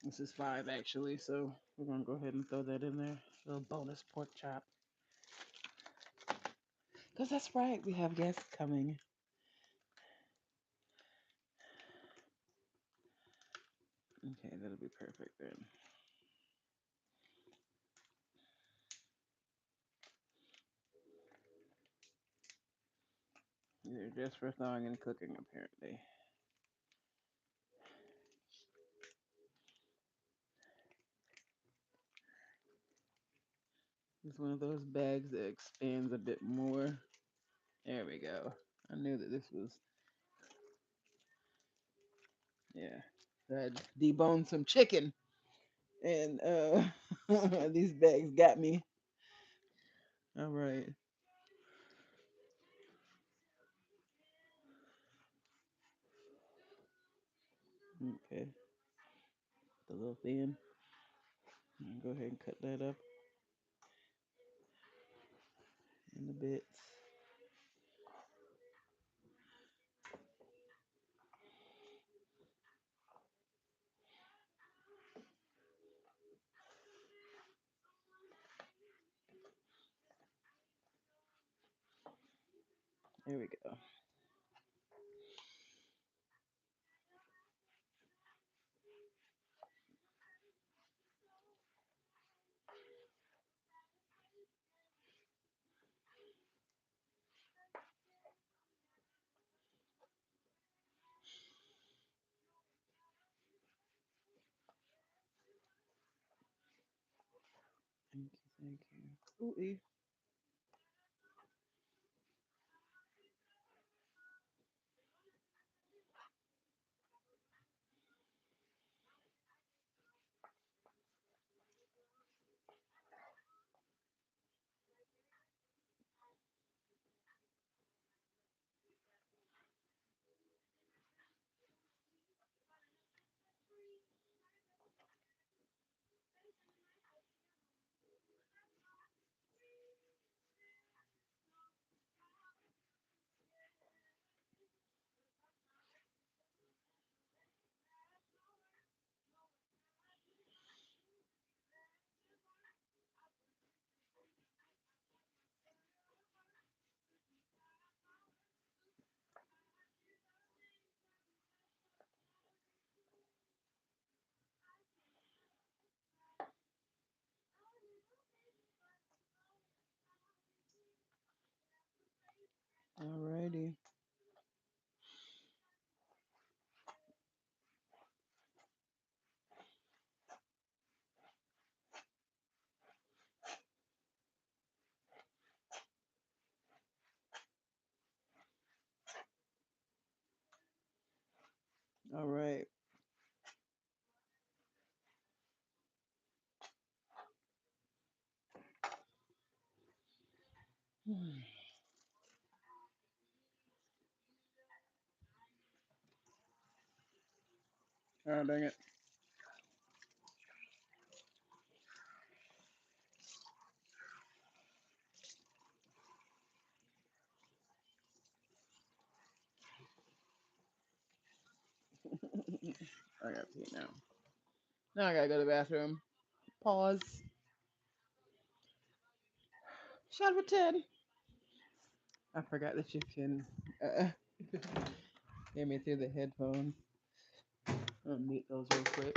This is five actually, so we're gonna go ahead and throw that in there. Little bonus pork chop. Cause that's right, we have guests coming. Okay, that'll be perfect then. They're just for thawing and cooking apparently. It's one of those bags that expands a bit more. There we go. I knew that this was, yeah. I had deboned some chicken, and these bags got me. All right. Okay. The little thin. Go ahead and cut that up in the bits. There we go. Thank you, thank you. Ooh, alrighty. All right. Oh, dang it. I gotta pee now. Now I gotta go to the bathroom. Pause. Shot for 10. I forgot that you can hear me through the headphones. I'll mute those real quick.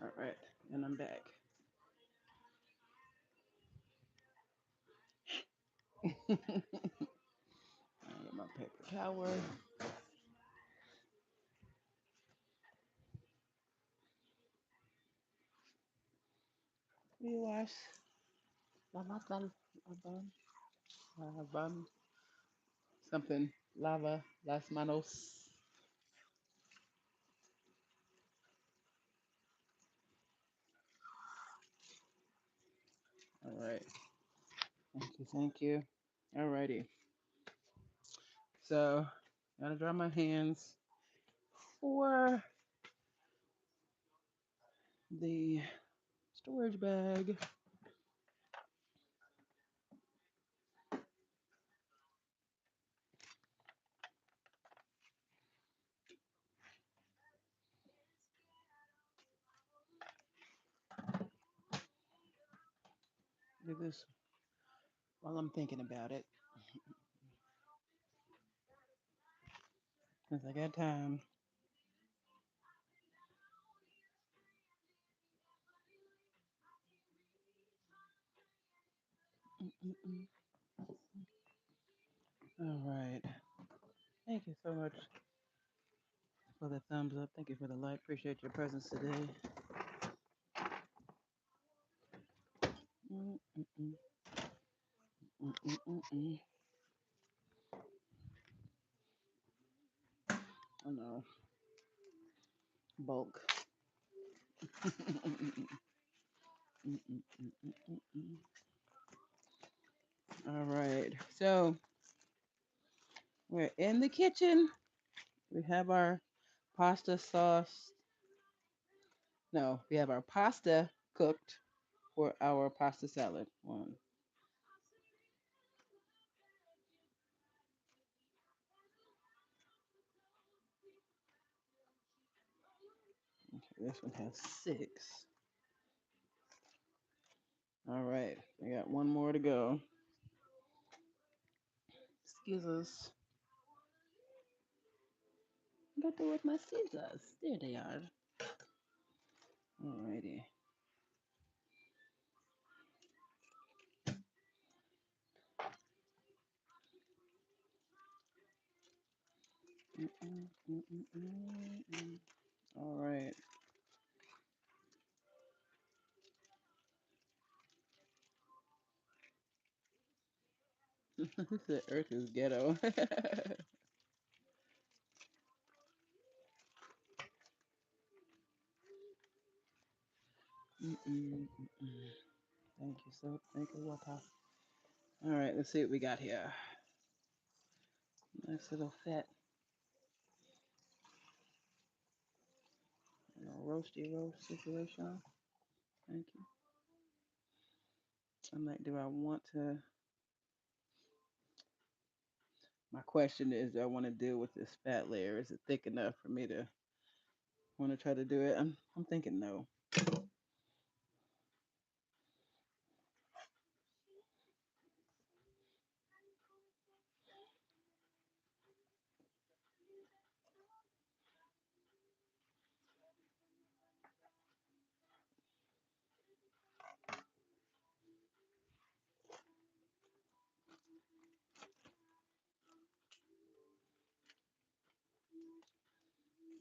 All right, and I'm back. I get my paper towel. We wash. Lava, something. Lava, las manos. All right. Thank you. Thank you. Alrighty. So, gotta dry my hands for the storage bag. Do this while I'm thinking about it, cause I got time. Mm-mm-mm. All right. Thank you so much for the thumbs up. Thank you for the like. Appreciate your presence today. Mm-mm-mm. Mm-mm-mm-mm. Oh no, bulk. Mm-mm-mm-mm-mm. All right. So we're in the kitchen. We have our pasta sauce. No, we have our pasta cooked for our pasta salad. One. Okay, this one has 6. All right. I got one more to go. Excuse us. Got there with my scissors. There they are. Alrighty. Mm-mm-mm-mm-mm. All right. Who said Earth is ghetto? Mm-mm-mm-mm. Thank you so. Thank you, Wapa. All right. Let's see what we got here. Nice little fat, roasty roast situation. Thank you. I'm like, do I want to My question is, do I want to deal with this fat layer? Is it thick enough for me to want to try to do it? I'm thinking no.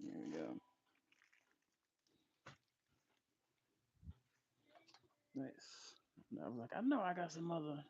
There we go. Nice. And I was like, I know I got some other.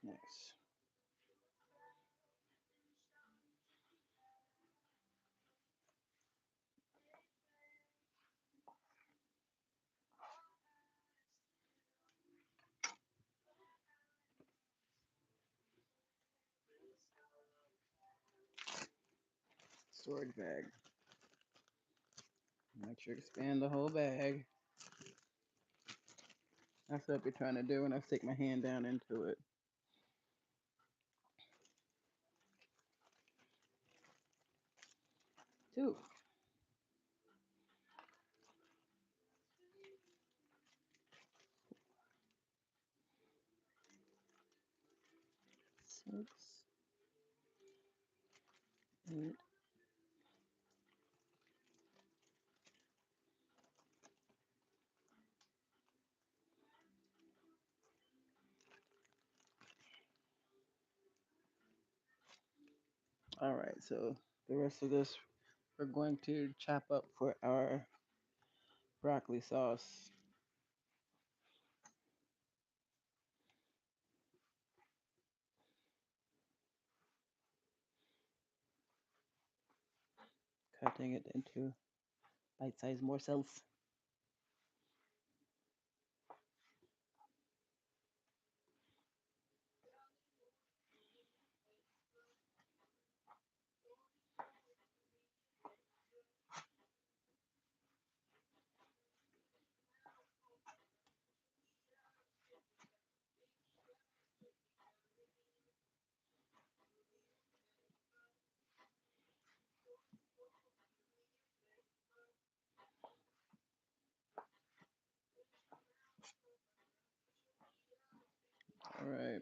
Nice. Storage bag. Make sure to expand the whole bag. That's what we're trying to do when I stick my hand down into it. Two. Six. Eight. All right, so the rest of this we're going to chop up for our broccoli sauce. Cutting it into bite-sized morsels. All right.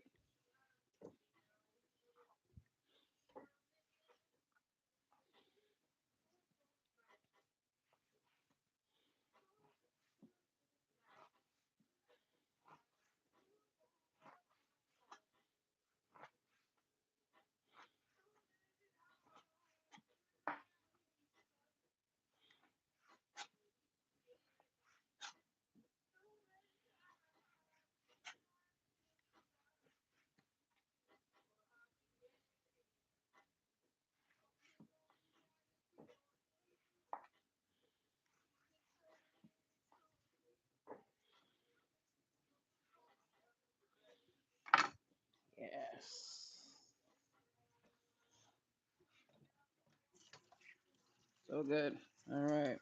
So good. All right.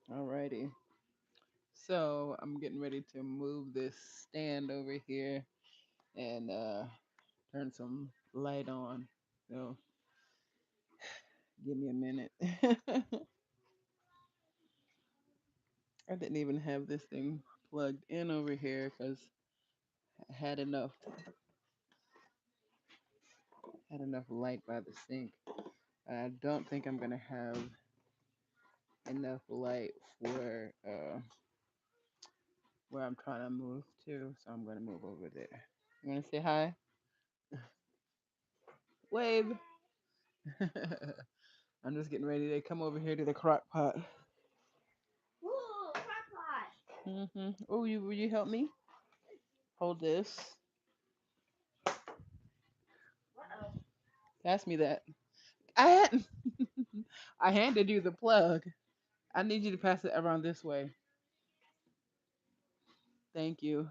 All righty. So I'm getting ready to move this stand over here and turn some light on. So give me a minute. I didn't even have this thing plugged in over here because I had enough light by the sink. I don't think I'm gonna have enough light for where I'm trying to move to, so I'm gonna move over there. You wanna say hi? Wave. I'm just getting ready to come over here to the crock pot. Ooh, crock pot. Oh, will you help me? Hold this. Uh-oh. Pass me that. I had I handed you the plug. I need you to pass it around this way. Thank you.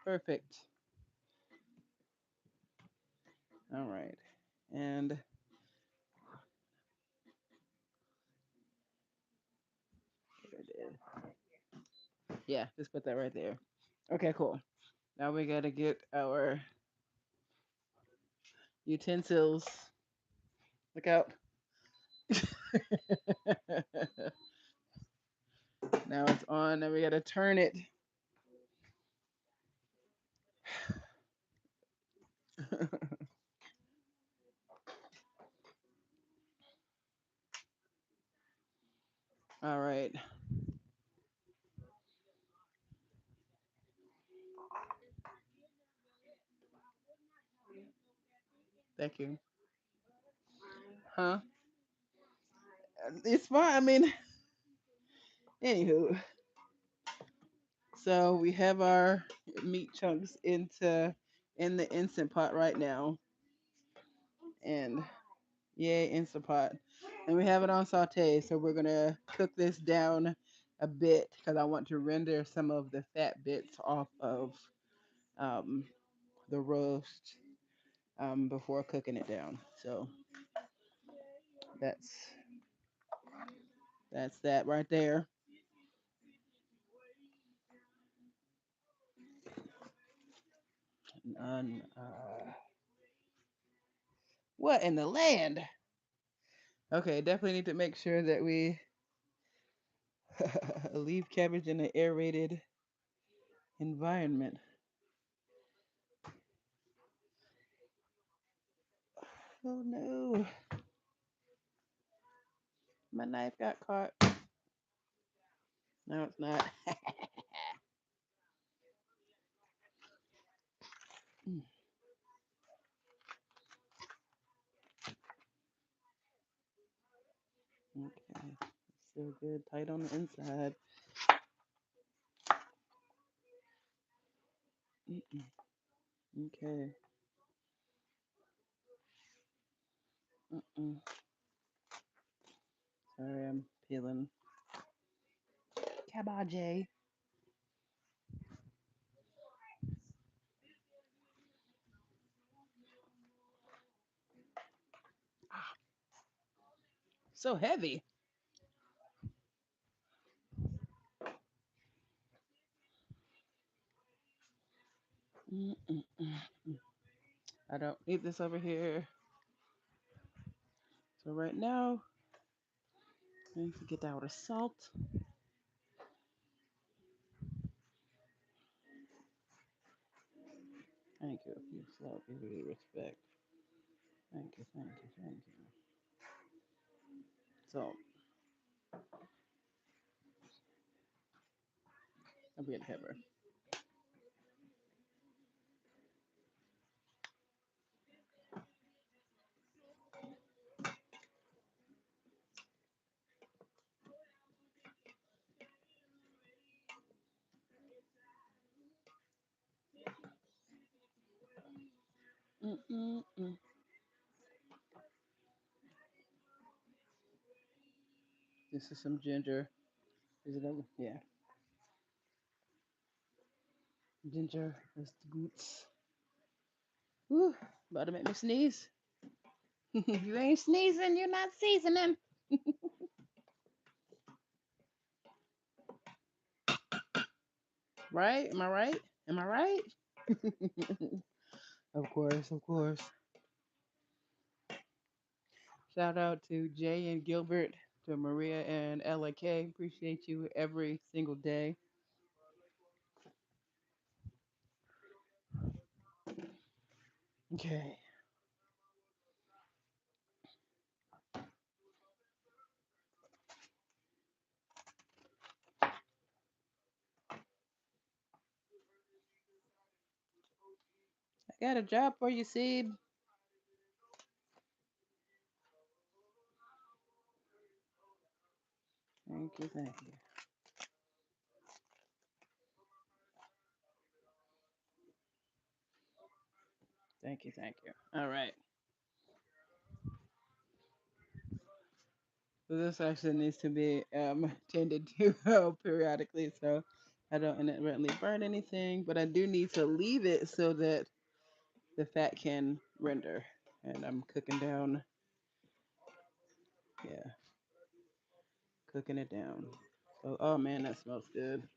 Perfect. All right. And there it is. Yeah, just put that right there. Okay, cool. Now we gotta get our utensils. Look out. Now it's on. Now we gotta turn it. All right. Thank you. Huh? It's fine. I mean, anywho. So we have our meat chunks in the instant pot right now, and yay, instant pot, and we have it on saute. So we're gonna cook this down a bit because I want to render some of the fat bits off of um, the roast before cooking it down. So that's that's that right there. And, what in the land? Okay, definitely need to make sure that we leave cabbage in an aerated environment. Oh no, my knife got caught. No, it's not. Okay, still good. Tight on the inside. Mm-mm. Okay. Mm-mm. Sorry, I'm peeling cabbage. So heavy. Mm-mm-mm. I don't need this over here. So right now, I need to get our salt. Thank you. You salt, you really respect. Thank you, thank you, thank you. So, I'm gonna have her. Mm-mm-mm. This is some ginger. Is it over? Yeah, ginger. That's the boots. Whew, about to make me sneeze. If you ain't sneezing, you're not seasoning. Right? Am I right? Am I right? Of course, of course. Shout out to Jay and Gilbert, to Maria and Ella K. Appreciate you every single day. Okay. I got a job for you, Sib. Thank you, thank you. Thank you, thank you. All right. So this actually needs to be tended to periodically, so I don't inadvertently burn anything, but I do need to leave it so that the fat can render. And I'm cooking down, yeah, cooking it down. So, oh man, that smells good.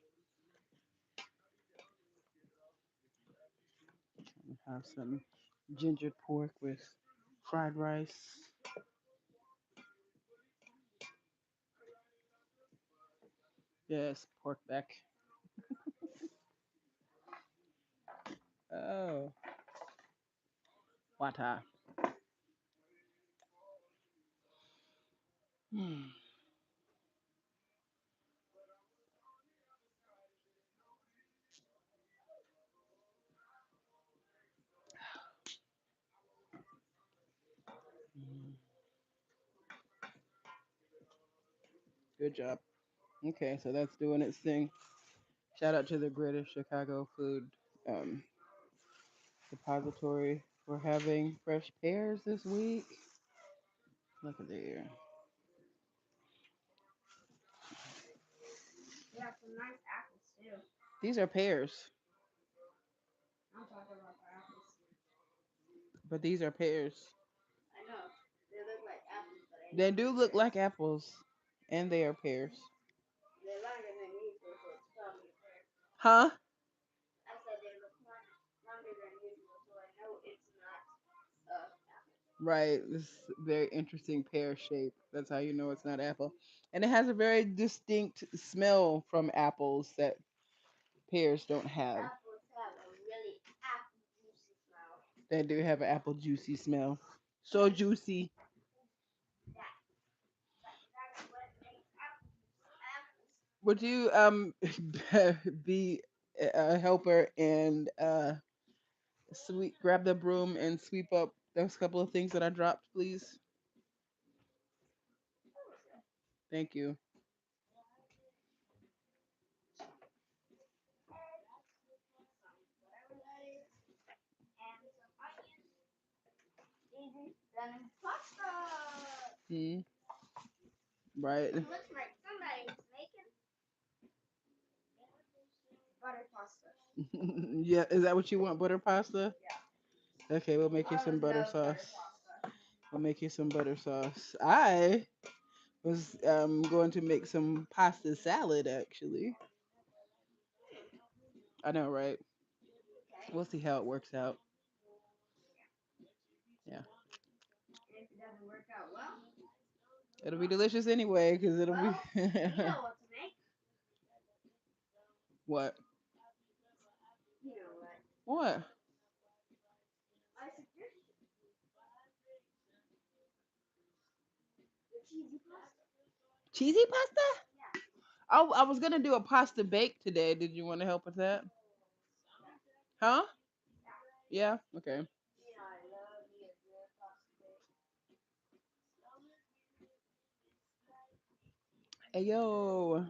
Have some ginger pork with fried rice. Yes, pork back. Oh, wata. Hmm. Mm, good job. Okay, so that's doing its thing. Shout out to the Greater Chicago Food um, Depository for having fresh pears this week. Look at there. These are pears, but these are pears. They do look like apples, and they are pears. Huh? Right. This very interesting pear shape. That's how you know it's not apple. And it has a very distinct smell from apples that pears don't have. They do have an apple juicy smell. So juicy. Would you be a helper and sweep grab the broom and sweep up those couple of things that I dropped, please? Thank you. Hmm. Right. Yeah, is that what you want? Butter pasta? Okay, we'll make you some butter sauce. We'll make you some butter sauce. I was going to make some pasta salad actually. I know, right? We'll see how it works out. Yeah, it'll be delicious anyway because it'll be what? What? Cheesy pasta? Oh, I was gonna do a pasta bake today. Did you want to help with that? Huh? Yeah. Okay. Hey yo.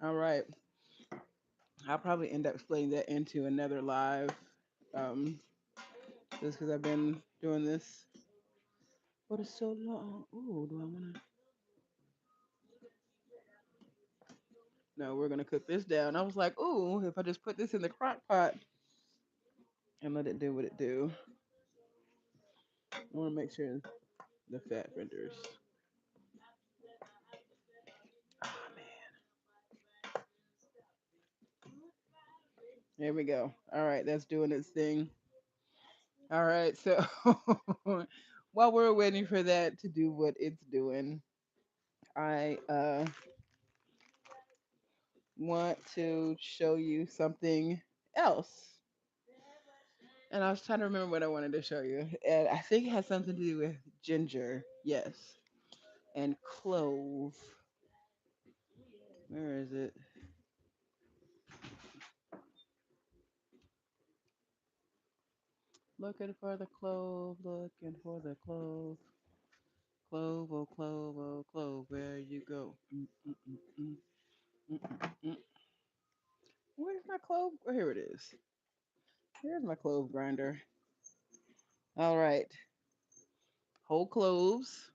All right. I'll probably end up splitting that into another live. Um, Just because I've been doing this for so long. Ooh, do I want to? No, we're gonna cook this down. I was like, ooh, if I just put this in the crock pot and let it do what it do. I want to make sure the fat renders. Oh man, there we go. All right, that's doing its thing. All right, so while we're waiting for that to do what it's doing, I want to show you something else. And I was trying to remember what I wanted to show you. And I think it has something to do with ginger, yes, and clove. Where is it? Looking for the clove, looking for the clove. Clove, oh clove, oh clove, where you go? Mm, mm, mm. Where's my clove? Oh, here it is. Here's my clove grinder. All right. Whole cloves,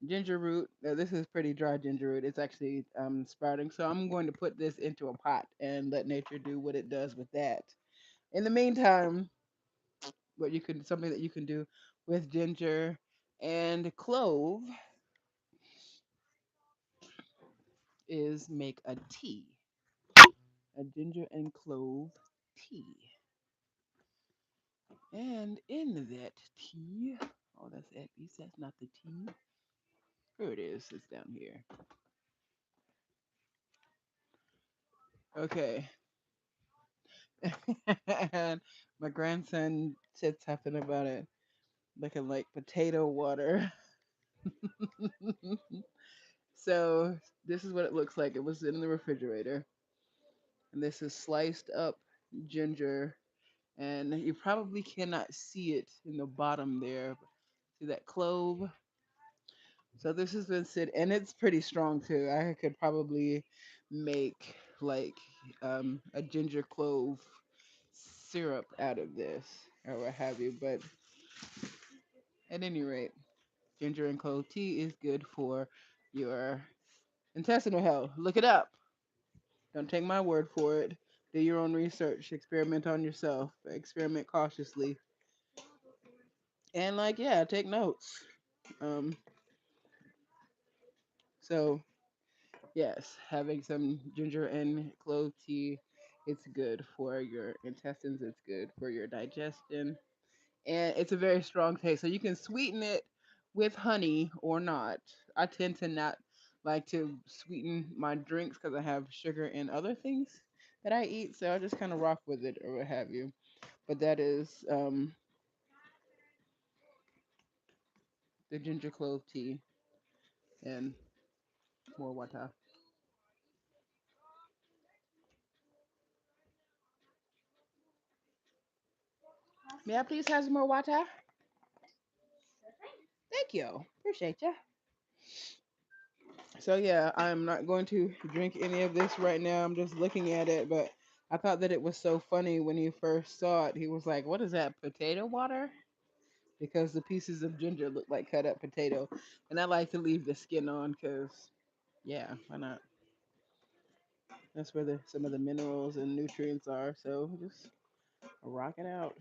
ginger root. Now, this is pretty dry ginger root. It's actually sprouting. So I'm going to put this into a pot and let nature do what it does with that. In the meantime, what you can something that you can do with ginger and clove is make a tea, a ginger and clove tea. And in that tea, oh, that's that piece. That's not the tea. Here it is. It's down here. Okay. And my grandson said something about it looking like potato water. So this is what it looks like. It was in the refrigerator. And this is sliced up ginger. And you probably cannot see it in the bottom there. See that clove? So this has been sitting, and it's pretty strong too. I could probably make like a ginger clove syrup out of this or what have you. But at any rate, ginger and clove tea is good for your intestinal health. Look it up. Don't take my word for it. Do your own research. Experiment on yourself. Experiment cautiously. And like, yeah, take notes. Um, so yes, having some ginger and clove tea, it's good for your intestines. It's good for your digestion, and it's a very strong taste. So you can sweeten it with honey or not. I tend to not like to sweeten my drinks because I have sugar in other things that I eat. So I just kind of rock with it or what have you. But that is the ginger clove tea and more water. May I please have some more water? Thank you. Appreciate you. So yeah, I'm not going to drink any of this right now. I'm just looking at it, but I thought that it was so funny when he first saw it. He was like, "What is that? Potato water?" Because the pieces of ginger look like cut up potato, and I like to leave the skin on because, yeah, why not? That's where some of the minerals and nutrients are. So just rock it out.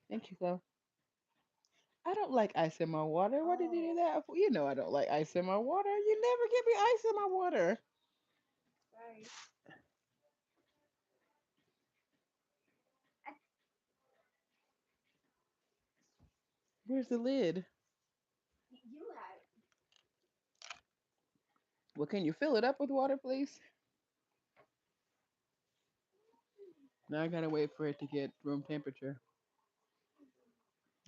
Thank you, Chloe. I don't like ice in my water. Why did you do that? You know I don't like ice in my water. You never give me ice in my water. Where's the lid? Well, can you fill it up with water, please? Now I gotta wait for it to get room temperature.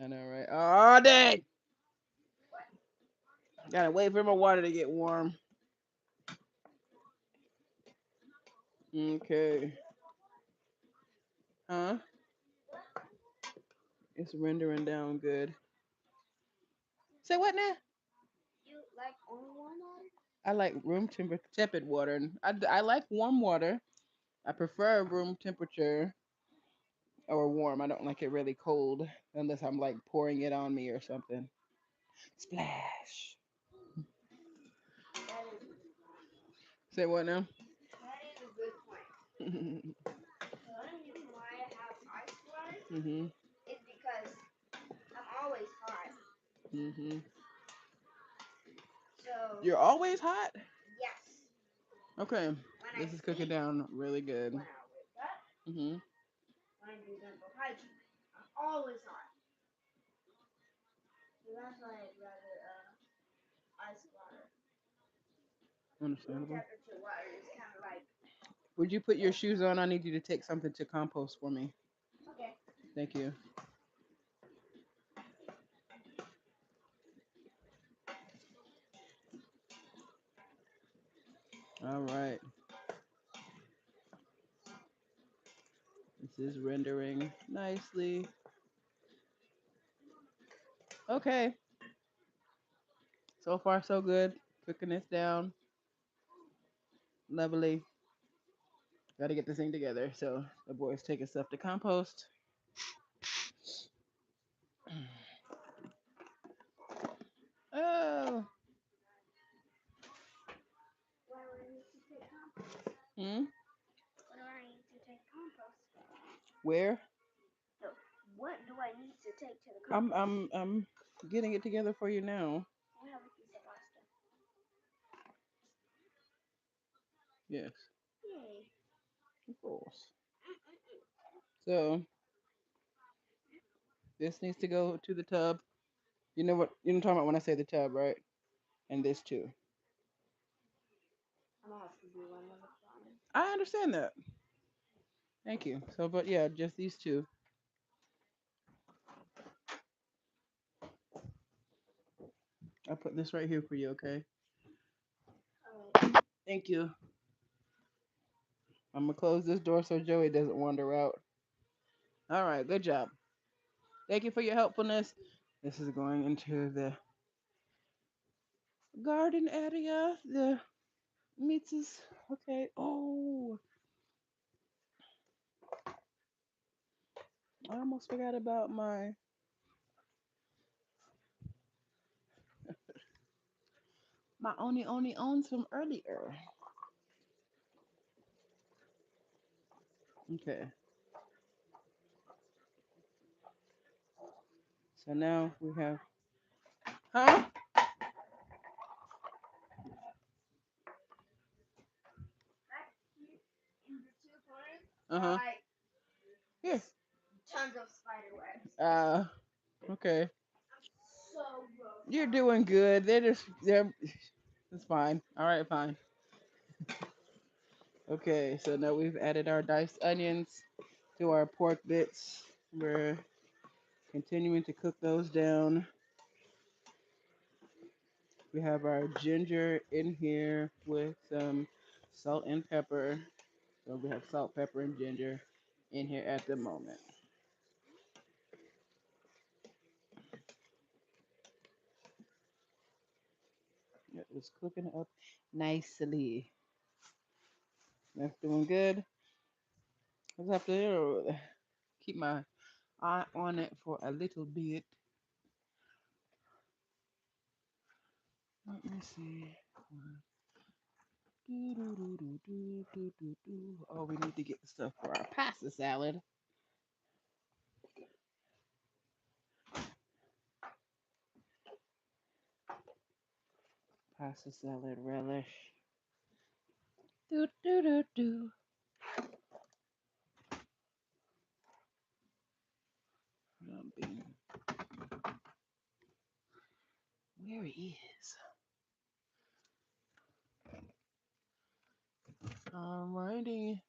I know, right? Oh, dang! Gotta wait for my water to get warm. Okay. Huh? It's rendering down good. Say what now? I like room temperature tepid water. I like warm water, I prefer room temperature or warm. I don't like it really cold unless I'm like pouring it on me or something. Splash. That is, Say what now? that is a good point. Mhm. The only reason why I have ice water Mhm. is because I'm always hot. Mhm. So, You're always hot. yes, Okay. when I This is cooking sleep, down really good. when I wake up, Mhm. when I do dental hygiene, I'm always hot. So that's why I'd rather ice water. Room Understandable. temperature water is kind of like, Would you put your shoes on? I need you to take something to compost for me. okay. Thank you. All right. This is rendering nicely. Okay. So far, so good. Cooking this down. Lovely. Got to get this thing together. So the boys taking stuff to compost. Oh. What do I need to take compost? Hmm. What do I need to take compost? Where? So, what do I need to take to the I'm compost? I'm I'm getting it together for you now. I have a piece of pasta. Yes, Yay. of course. So this needs to go to the tub. You know what? You know what I'm talking about when I say the tub, right? And this too. I'm gonna have to do one of the time. I understand that. Thank you. So, but yeah, just these two. I'll put this right here for you, okay? Alright. Thank you. I'm gonna close this door so Joey doesn't wander out. All right, good job. Thank you for your helpfulness. This is going into the garden area. The meats is okay. Oh, I almost forgot about my oni owns from earlier. Okay, so now we have, huh? Back here in the two corners Uh are huh. like Here. tons of spider webs. Okay. So gross. You're doing good. They're. It's fine. All right, fine. Okay, so now we've added our diced onions to our pork bits. We're continuing to cook those down. We have our ginger in here with some salt and pepper. So we have salt, pepper, and ginger in here at the moment. It's cooking up nicely. That's doing good. I just have to keep my eye on it for a little bit. Let me see. Oh, we need to get the stuff for our pasta salad. Pasta salad relish. Do do do do. Bean. Where he is. Alrighty.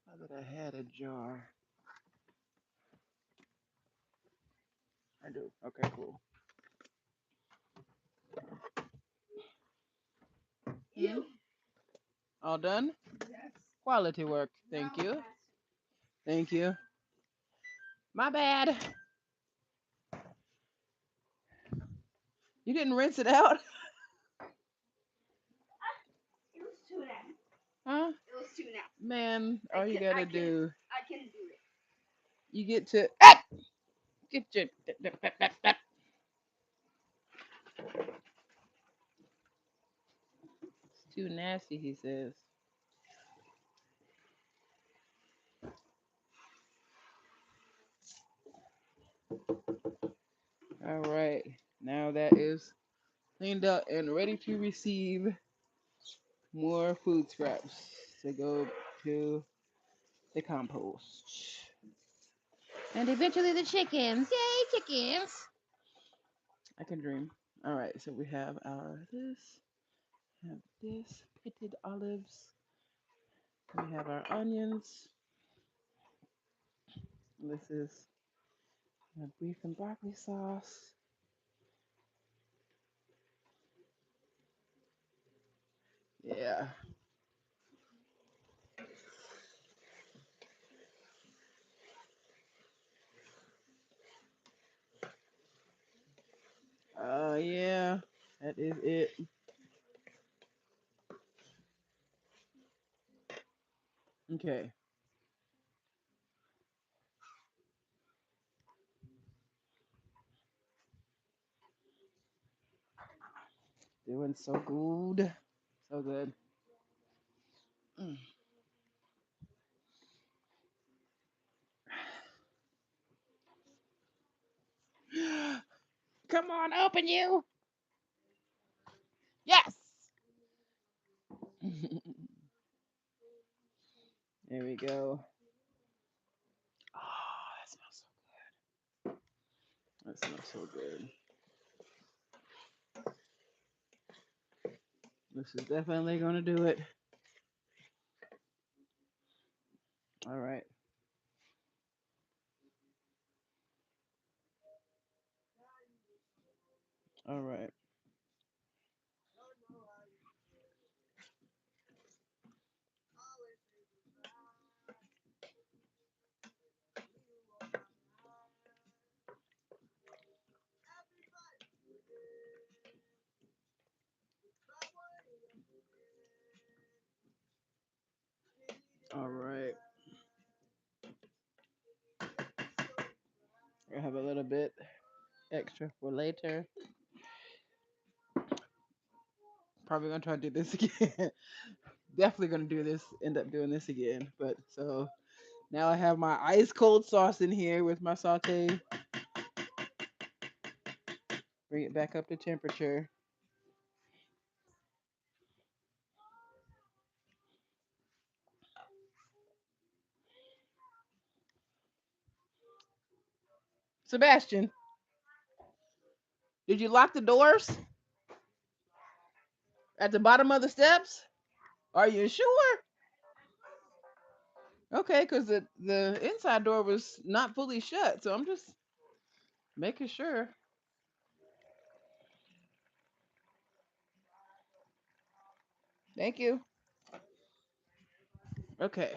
I thought I had a jar. I do. Okay, cool. Hmm? All done? Yes. Quality work. Thank Now you. pass. Thank you. My bad. You didn't rinse it out? It was Man, I all you can, gotta I can, do, I can do it. you get to get your. It's too nasty, he says. All right, now that is cleaned up and ready to receive more food scraps to go to the compost. And eventually the chickens. Yay, chickens! I can dream. All right, so we have have this pitted olives. We have our onions. This is beef and broccoli sauce. Yeah. Yeah. That is it. Okay. Doing so good. So good. Mm. Come on, open you. Yes. There we go. Oh, that smells so. That smells so good. This is definitely gonna do it. All right. All right. All right. I have a little bit extra for later. Probably gonna try to do this again. Definitely gonna do this. End up doing this again. But so now I have my ice cold sauce in here with my saute. Bring it back up to temperature. Sebastian, did you lock the doors at the bottom of the steps? Are you sure? Okay, because the inside door was not fully shut, so I'm just making sure. Thank you. Okay,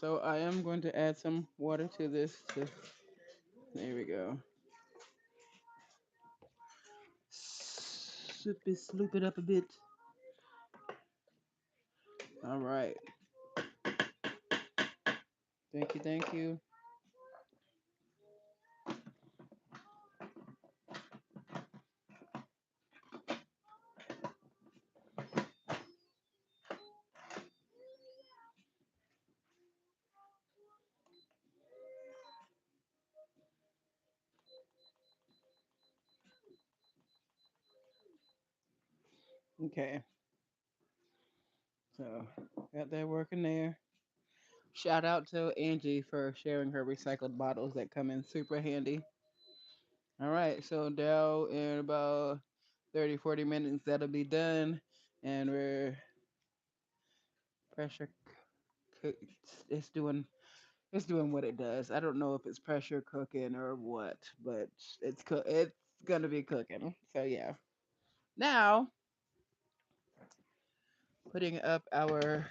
so I am going to add some water to this. There we go. Sloop it up a bit. All right. Thank you. Thank you. Okay. So got that working there. Shout out to Angie for sharing her recycled bottles that come in super handy. All right, so now in about 30, 40 minutes, that'll be done. And we're pressure cooked. It's doing it's doing what it does. I don't know if it's pressure cooking or what, but it's gonna be cooking. So yeah. Now putting up our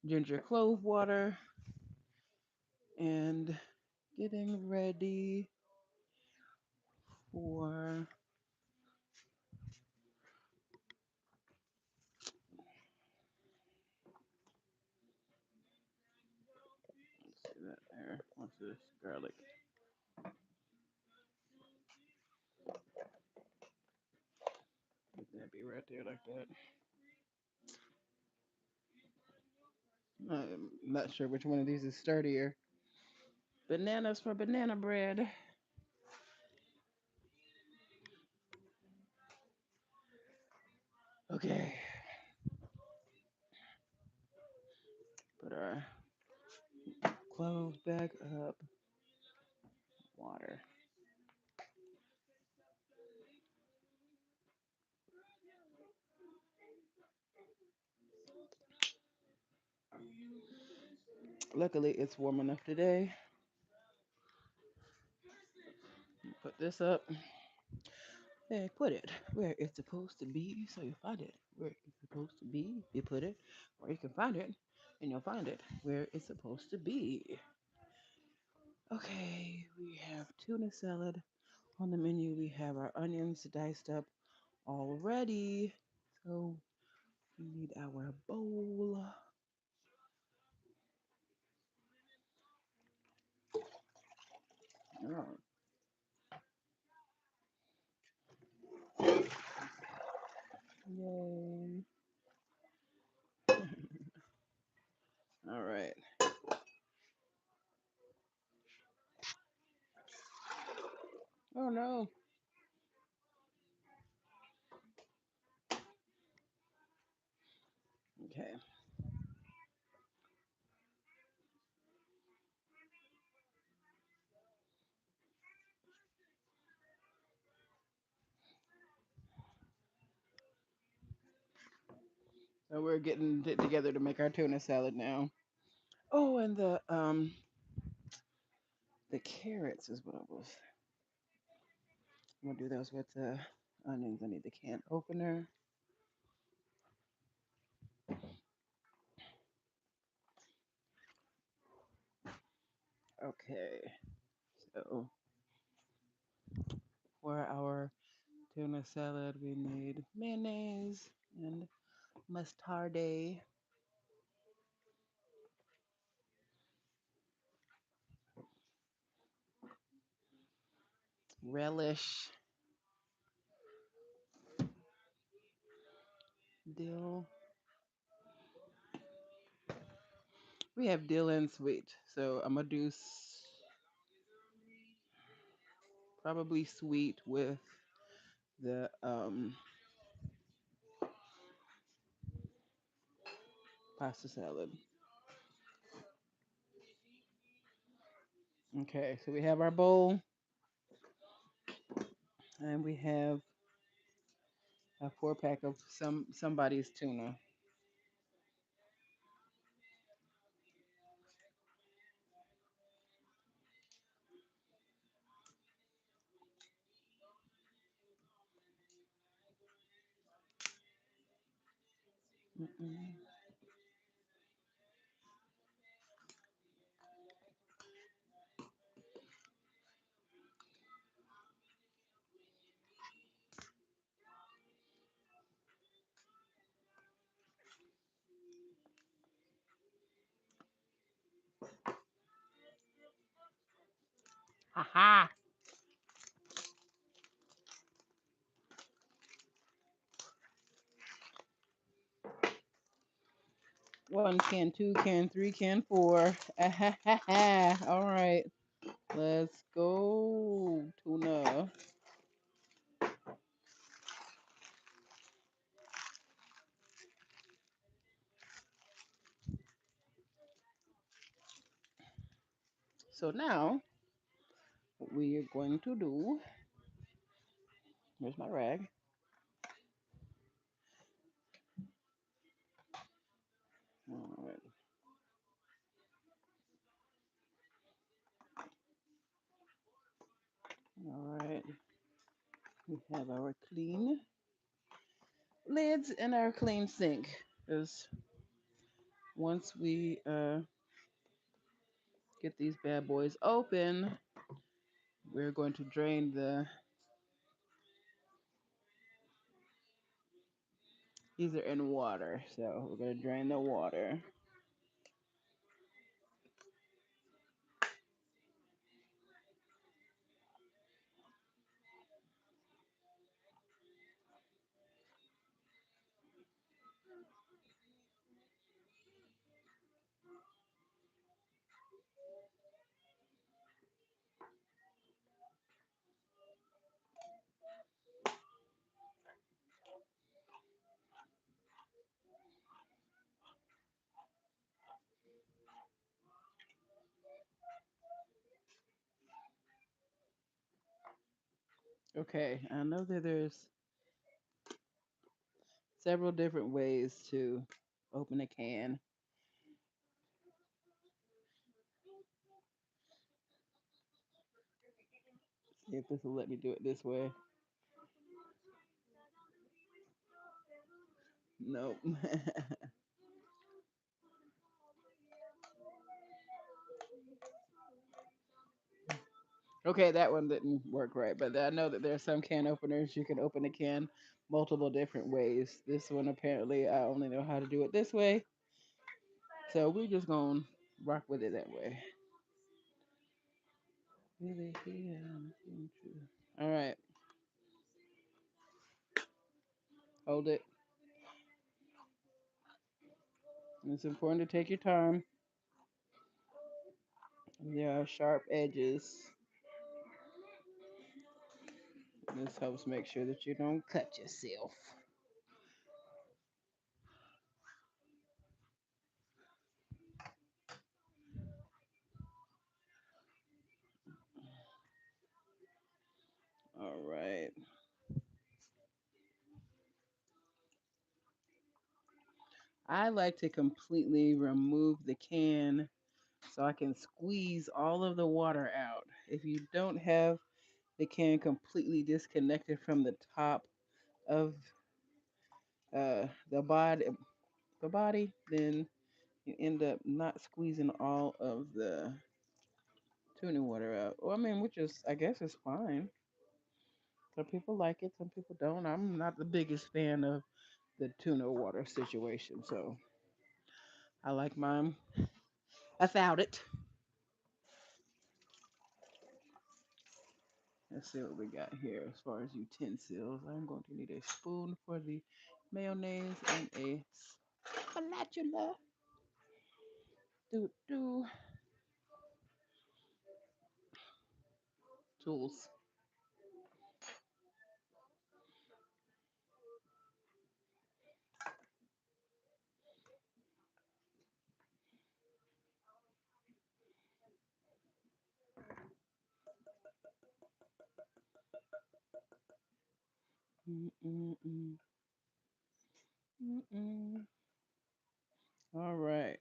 ginger clove water and getting ready for this garlic. Let that be right there like that. I'm not sure which one of these is sturdier. Bananas for banana bread. Okay. Put our cloves back up. Water. Luckily, it's warm enough today. Put this up. Hey, put it where it's supposed to be so you find it. Where it's supposed to be, you put it, or you can find it and you'll find it where it's supposed to be. Okay, we have tuna salad on the menu. We have our onions diced up already. So we need our bowl. Oh, yay. All right. Oh no. Okay. So we're getting it together to make our tuna salad now. Oh, and the carrots is what I was. I'm gonna do those with the onions. I need the can opener. Okay. So for our tuna salad, we need mayonnaise and mustard, relish, dill. We have dill and sweet, so I'm gonna do probably sweet with the pasta salad. Okay, so we have our bowl, and we have a 4 pack of somebody's tuna. Mm-mm. Ha. 1 can, 2 can, 3 can, 4. All right, let's go, tuna. So now, what we are going to do, here's my rag. All right. All right. We have our clean lids and our clean sink. Because once we get these bad boys open, we're going to drain these are in water. So we're going to drain the water. Okay, I know that there's several different ways to open a can. See if this will let me do it this way. Nope. Okay, that one didn't work right, but I know that there are some can openers you can open a can multiple different ways. This one apparently I only know how to do it this way, so we're just gonna rock with it that way. Really here. All right, hold it. It's important to take your time. There are sharp edges. This helps make sure that you don't cut yourself. All right. I like to completely remove the can so I can squeeze all of the water out. If you don't have the can completely disconnected from the top of the body, then you end up not squeezing all of the tuna water out. Well, I mean, which is, I guess, is fine. Some people like it, some people don't. I'm not the biggest fan of the tuna water situation, so I like mine without it. Let's see what we got here as far as utensils. I'm going to need a spoon for the mayonnaise and a spatula. Do tools. Mm-mm-mm. Mm-mm. All right.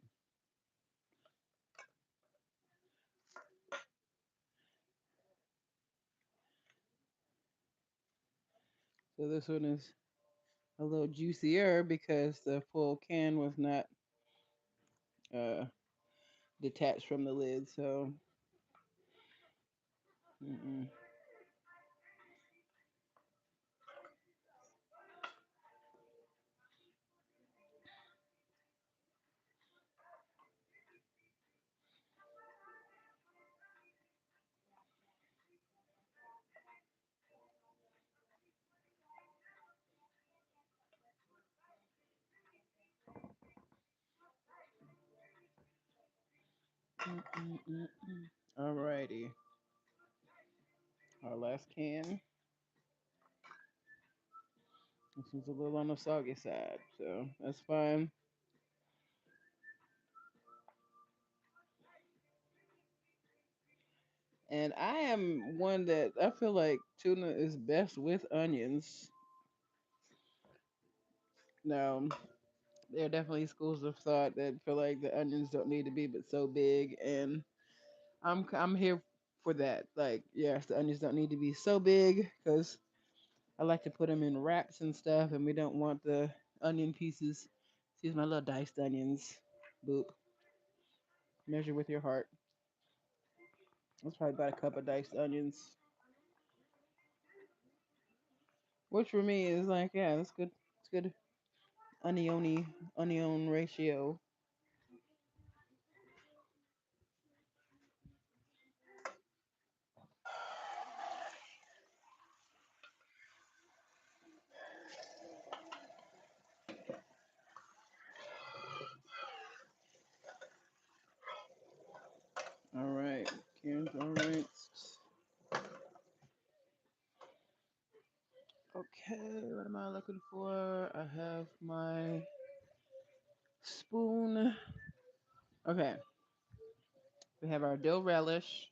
So this one is a little juicier because the full can was not uh, detached from the lid. So, mm-mm. Mm-mm-mm-mm. All righty. Our last can. This one's a little on the soggy side, so that's fine. And I am one that I feel like tuna is best with onions. Now, there are definitely schools of thought that feel like the onions don't need to be but so big, and I'm here for that. Like, yes, the onions don't need to be so big because I like to put them in wraps and stuff, and we don't want the onion pieces. Excuse my little diced onions. Boop. Measure with your heart. That's probably about a cup of diced onions, which for me is like, yeah, that's good. It's good onion ratio. All right, cans are rinsed. Okay, what am I looking for? I have my spoon. Okay, we have our dill relish.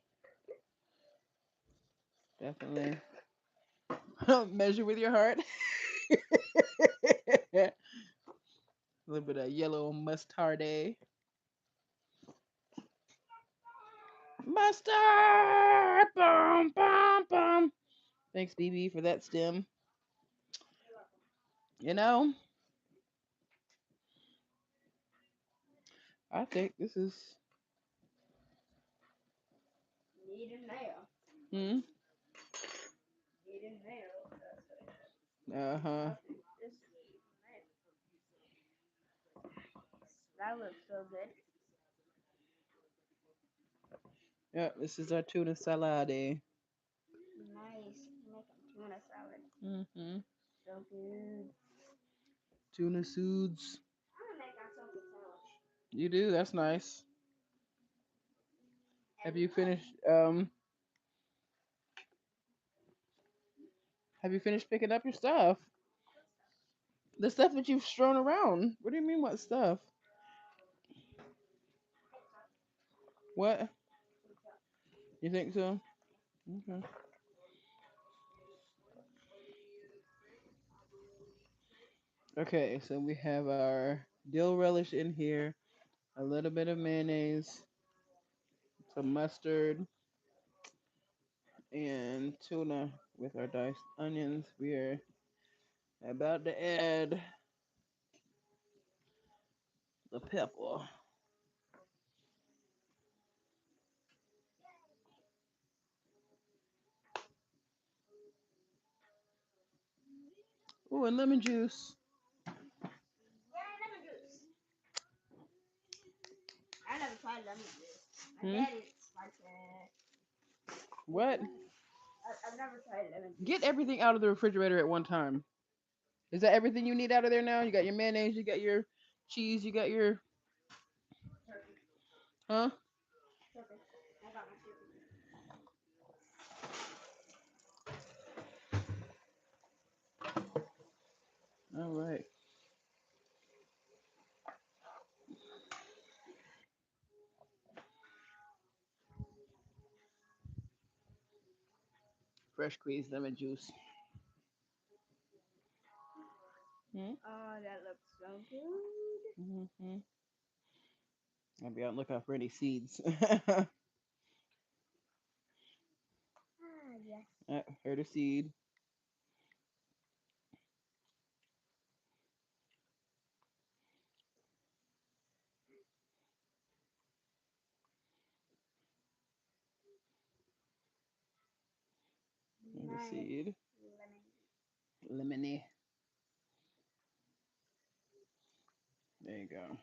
Definitely Measure with your heart. A little bit of yellow mustard. Mustard! Boom, boom, boom. Thanks, BB, for that stem. You know, I think this is. Need a nail. Hmm? Need a nail. Uh huh. This that looks so good. Yep, this is our tuna salad. Nice. Making tuna salad. Mm-hmm. So good. Tuna suits. I'm gonna make myself a sandwich. You do? That's nice. Have And you what? finished? Have you finished picking up your stuff? The stuff that you've strewn around. What do you mean, what stuff? What? You think so? Okay. Okay, so we have our dill relish in here, a little bit of mayonnaise, some mustard, and tuna with our diced onions. We are about to add the pepper. Oh, and lemon juice. Yeah, lemon juice. I never tried lemon juice. My Hmm? dad eats spicy. What? I've never tried lemon Get juice. everything out of the refrigerator at one time. Is that everything you need out of there now? You got your mayonnaise, you got your cheese, you got your. Turkey. Huh? Turkey. I got my turkey. All right. Fresh squeezed lemon juice. Hmm? Oh, that looks so good. Mm-hmm. I'll be on the lookout for any seeds. Ah, yes. Heard a seed. Heard a Nice seed. lemon. Lemony. There you go.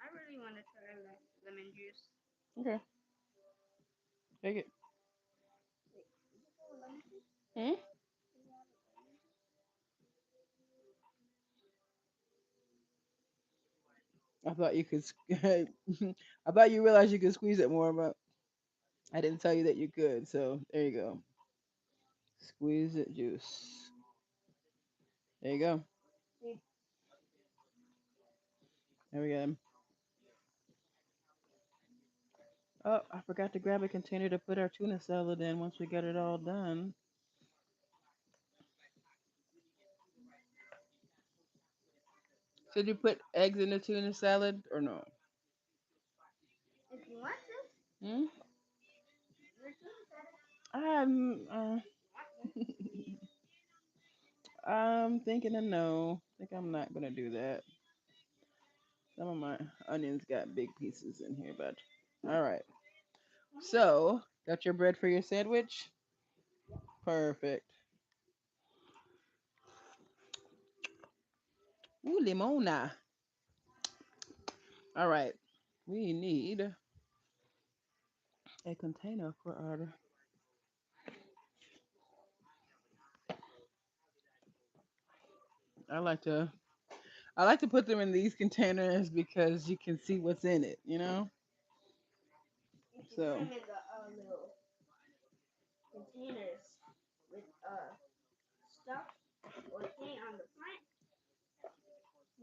I really want to try lemon juice. Okay. Take it. Wait, is it called lemon juice? Hmm? Is that lemon juice? I thought you could. I thought you realized you could squeeze it more, but I didn't tell you that you could. So there you go. Squeeze it juice. There you go. See, There we go. Oh, I forgot to grab a container to put our tuna salad in once we get it all done. So did you put eggs in the tuna salad or no? if you want to, Hmm? you're tuna salad. I'm I'm thinking of no. I think I'm not gonna do that. Some of my onions got big pieces in here, but all right. So, got your bread for your sandwich? Perfect. Ooh, limona. All right. We need a container for our. I like to I like to put them in these containers because you can see what's in it, you know? You can put So, them in the little containers with stuff or thing on the front.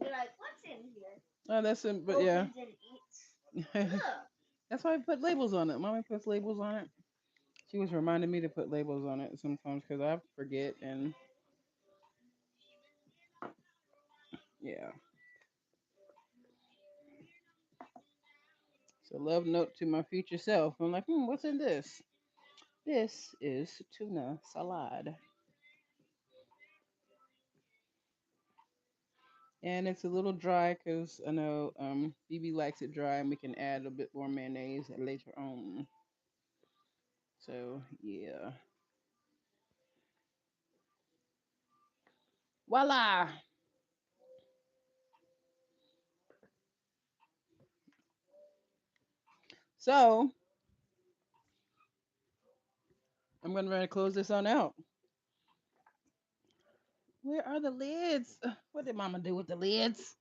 You're like, what's in here? oh, that's it, but yeah. Opens and eats. Ugh. That's why I put labels on it. Mommy puts labels on it She was reminding me to put labels on it sometimes because I forget. And yeah, so love note to my future self. I'm like, what's in this? This is tuna salad, and it's a little dry because I know BB likes it dry, and we can add a bit more mayonnaise later on. So yeah, voila. So I'm gonna ready to close this on out. Where are the lids? What did Mama do with the lids?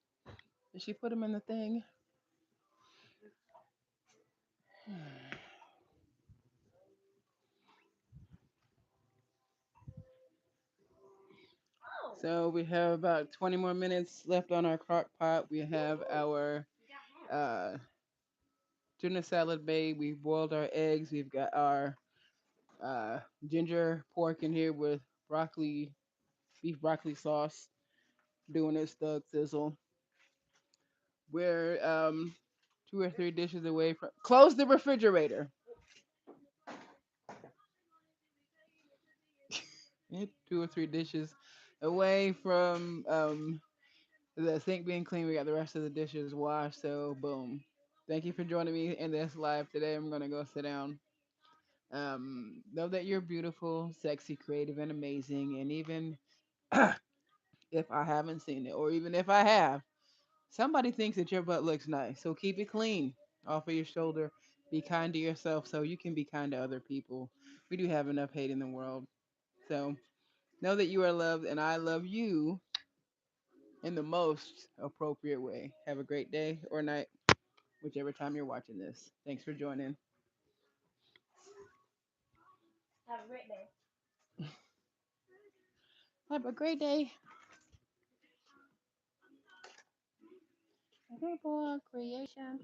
Did she put them in the thing? Oh, So we have about 20 more minutes left on our crock pot. We have our we got ham. uh, tuna salad made. We've boiled our eggs. We've got our uh, ginger pork in here with broccoli, beef broccoli sauce, doing its thug sizzle. We're 2 or 3 dishes away from. Close the refrigerator. 2 or 3 dishes away from the sink being clean. We got the rest of the dishes washed. So boom. Thank you for joining me in this live today. I'm gonna go sit down. Know that you're beautiful, sexy, creative, and amazing. And even if I haven't seen it, or even if I have, somebody thinks that your butt looks nice. So keep it clean off of your shoulder. Be kind to yourself so you can be kind to other people. We do have enough hate in the world. So know that you are loved, and I love you in the most appropriate way. Have a great day or night, whichever time you're watching this. Thanks for joining. Have a great day. Have a great day. Great boy creation.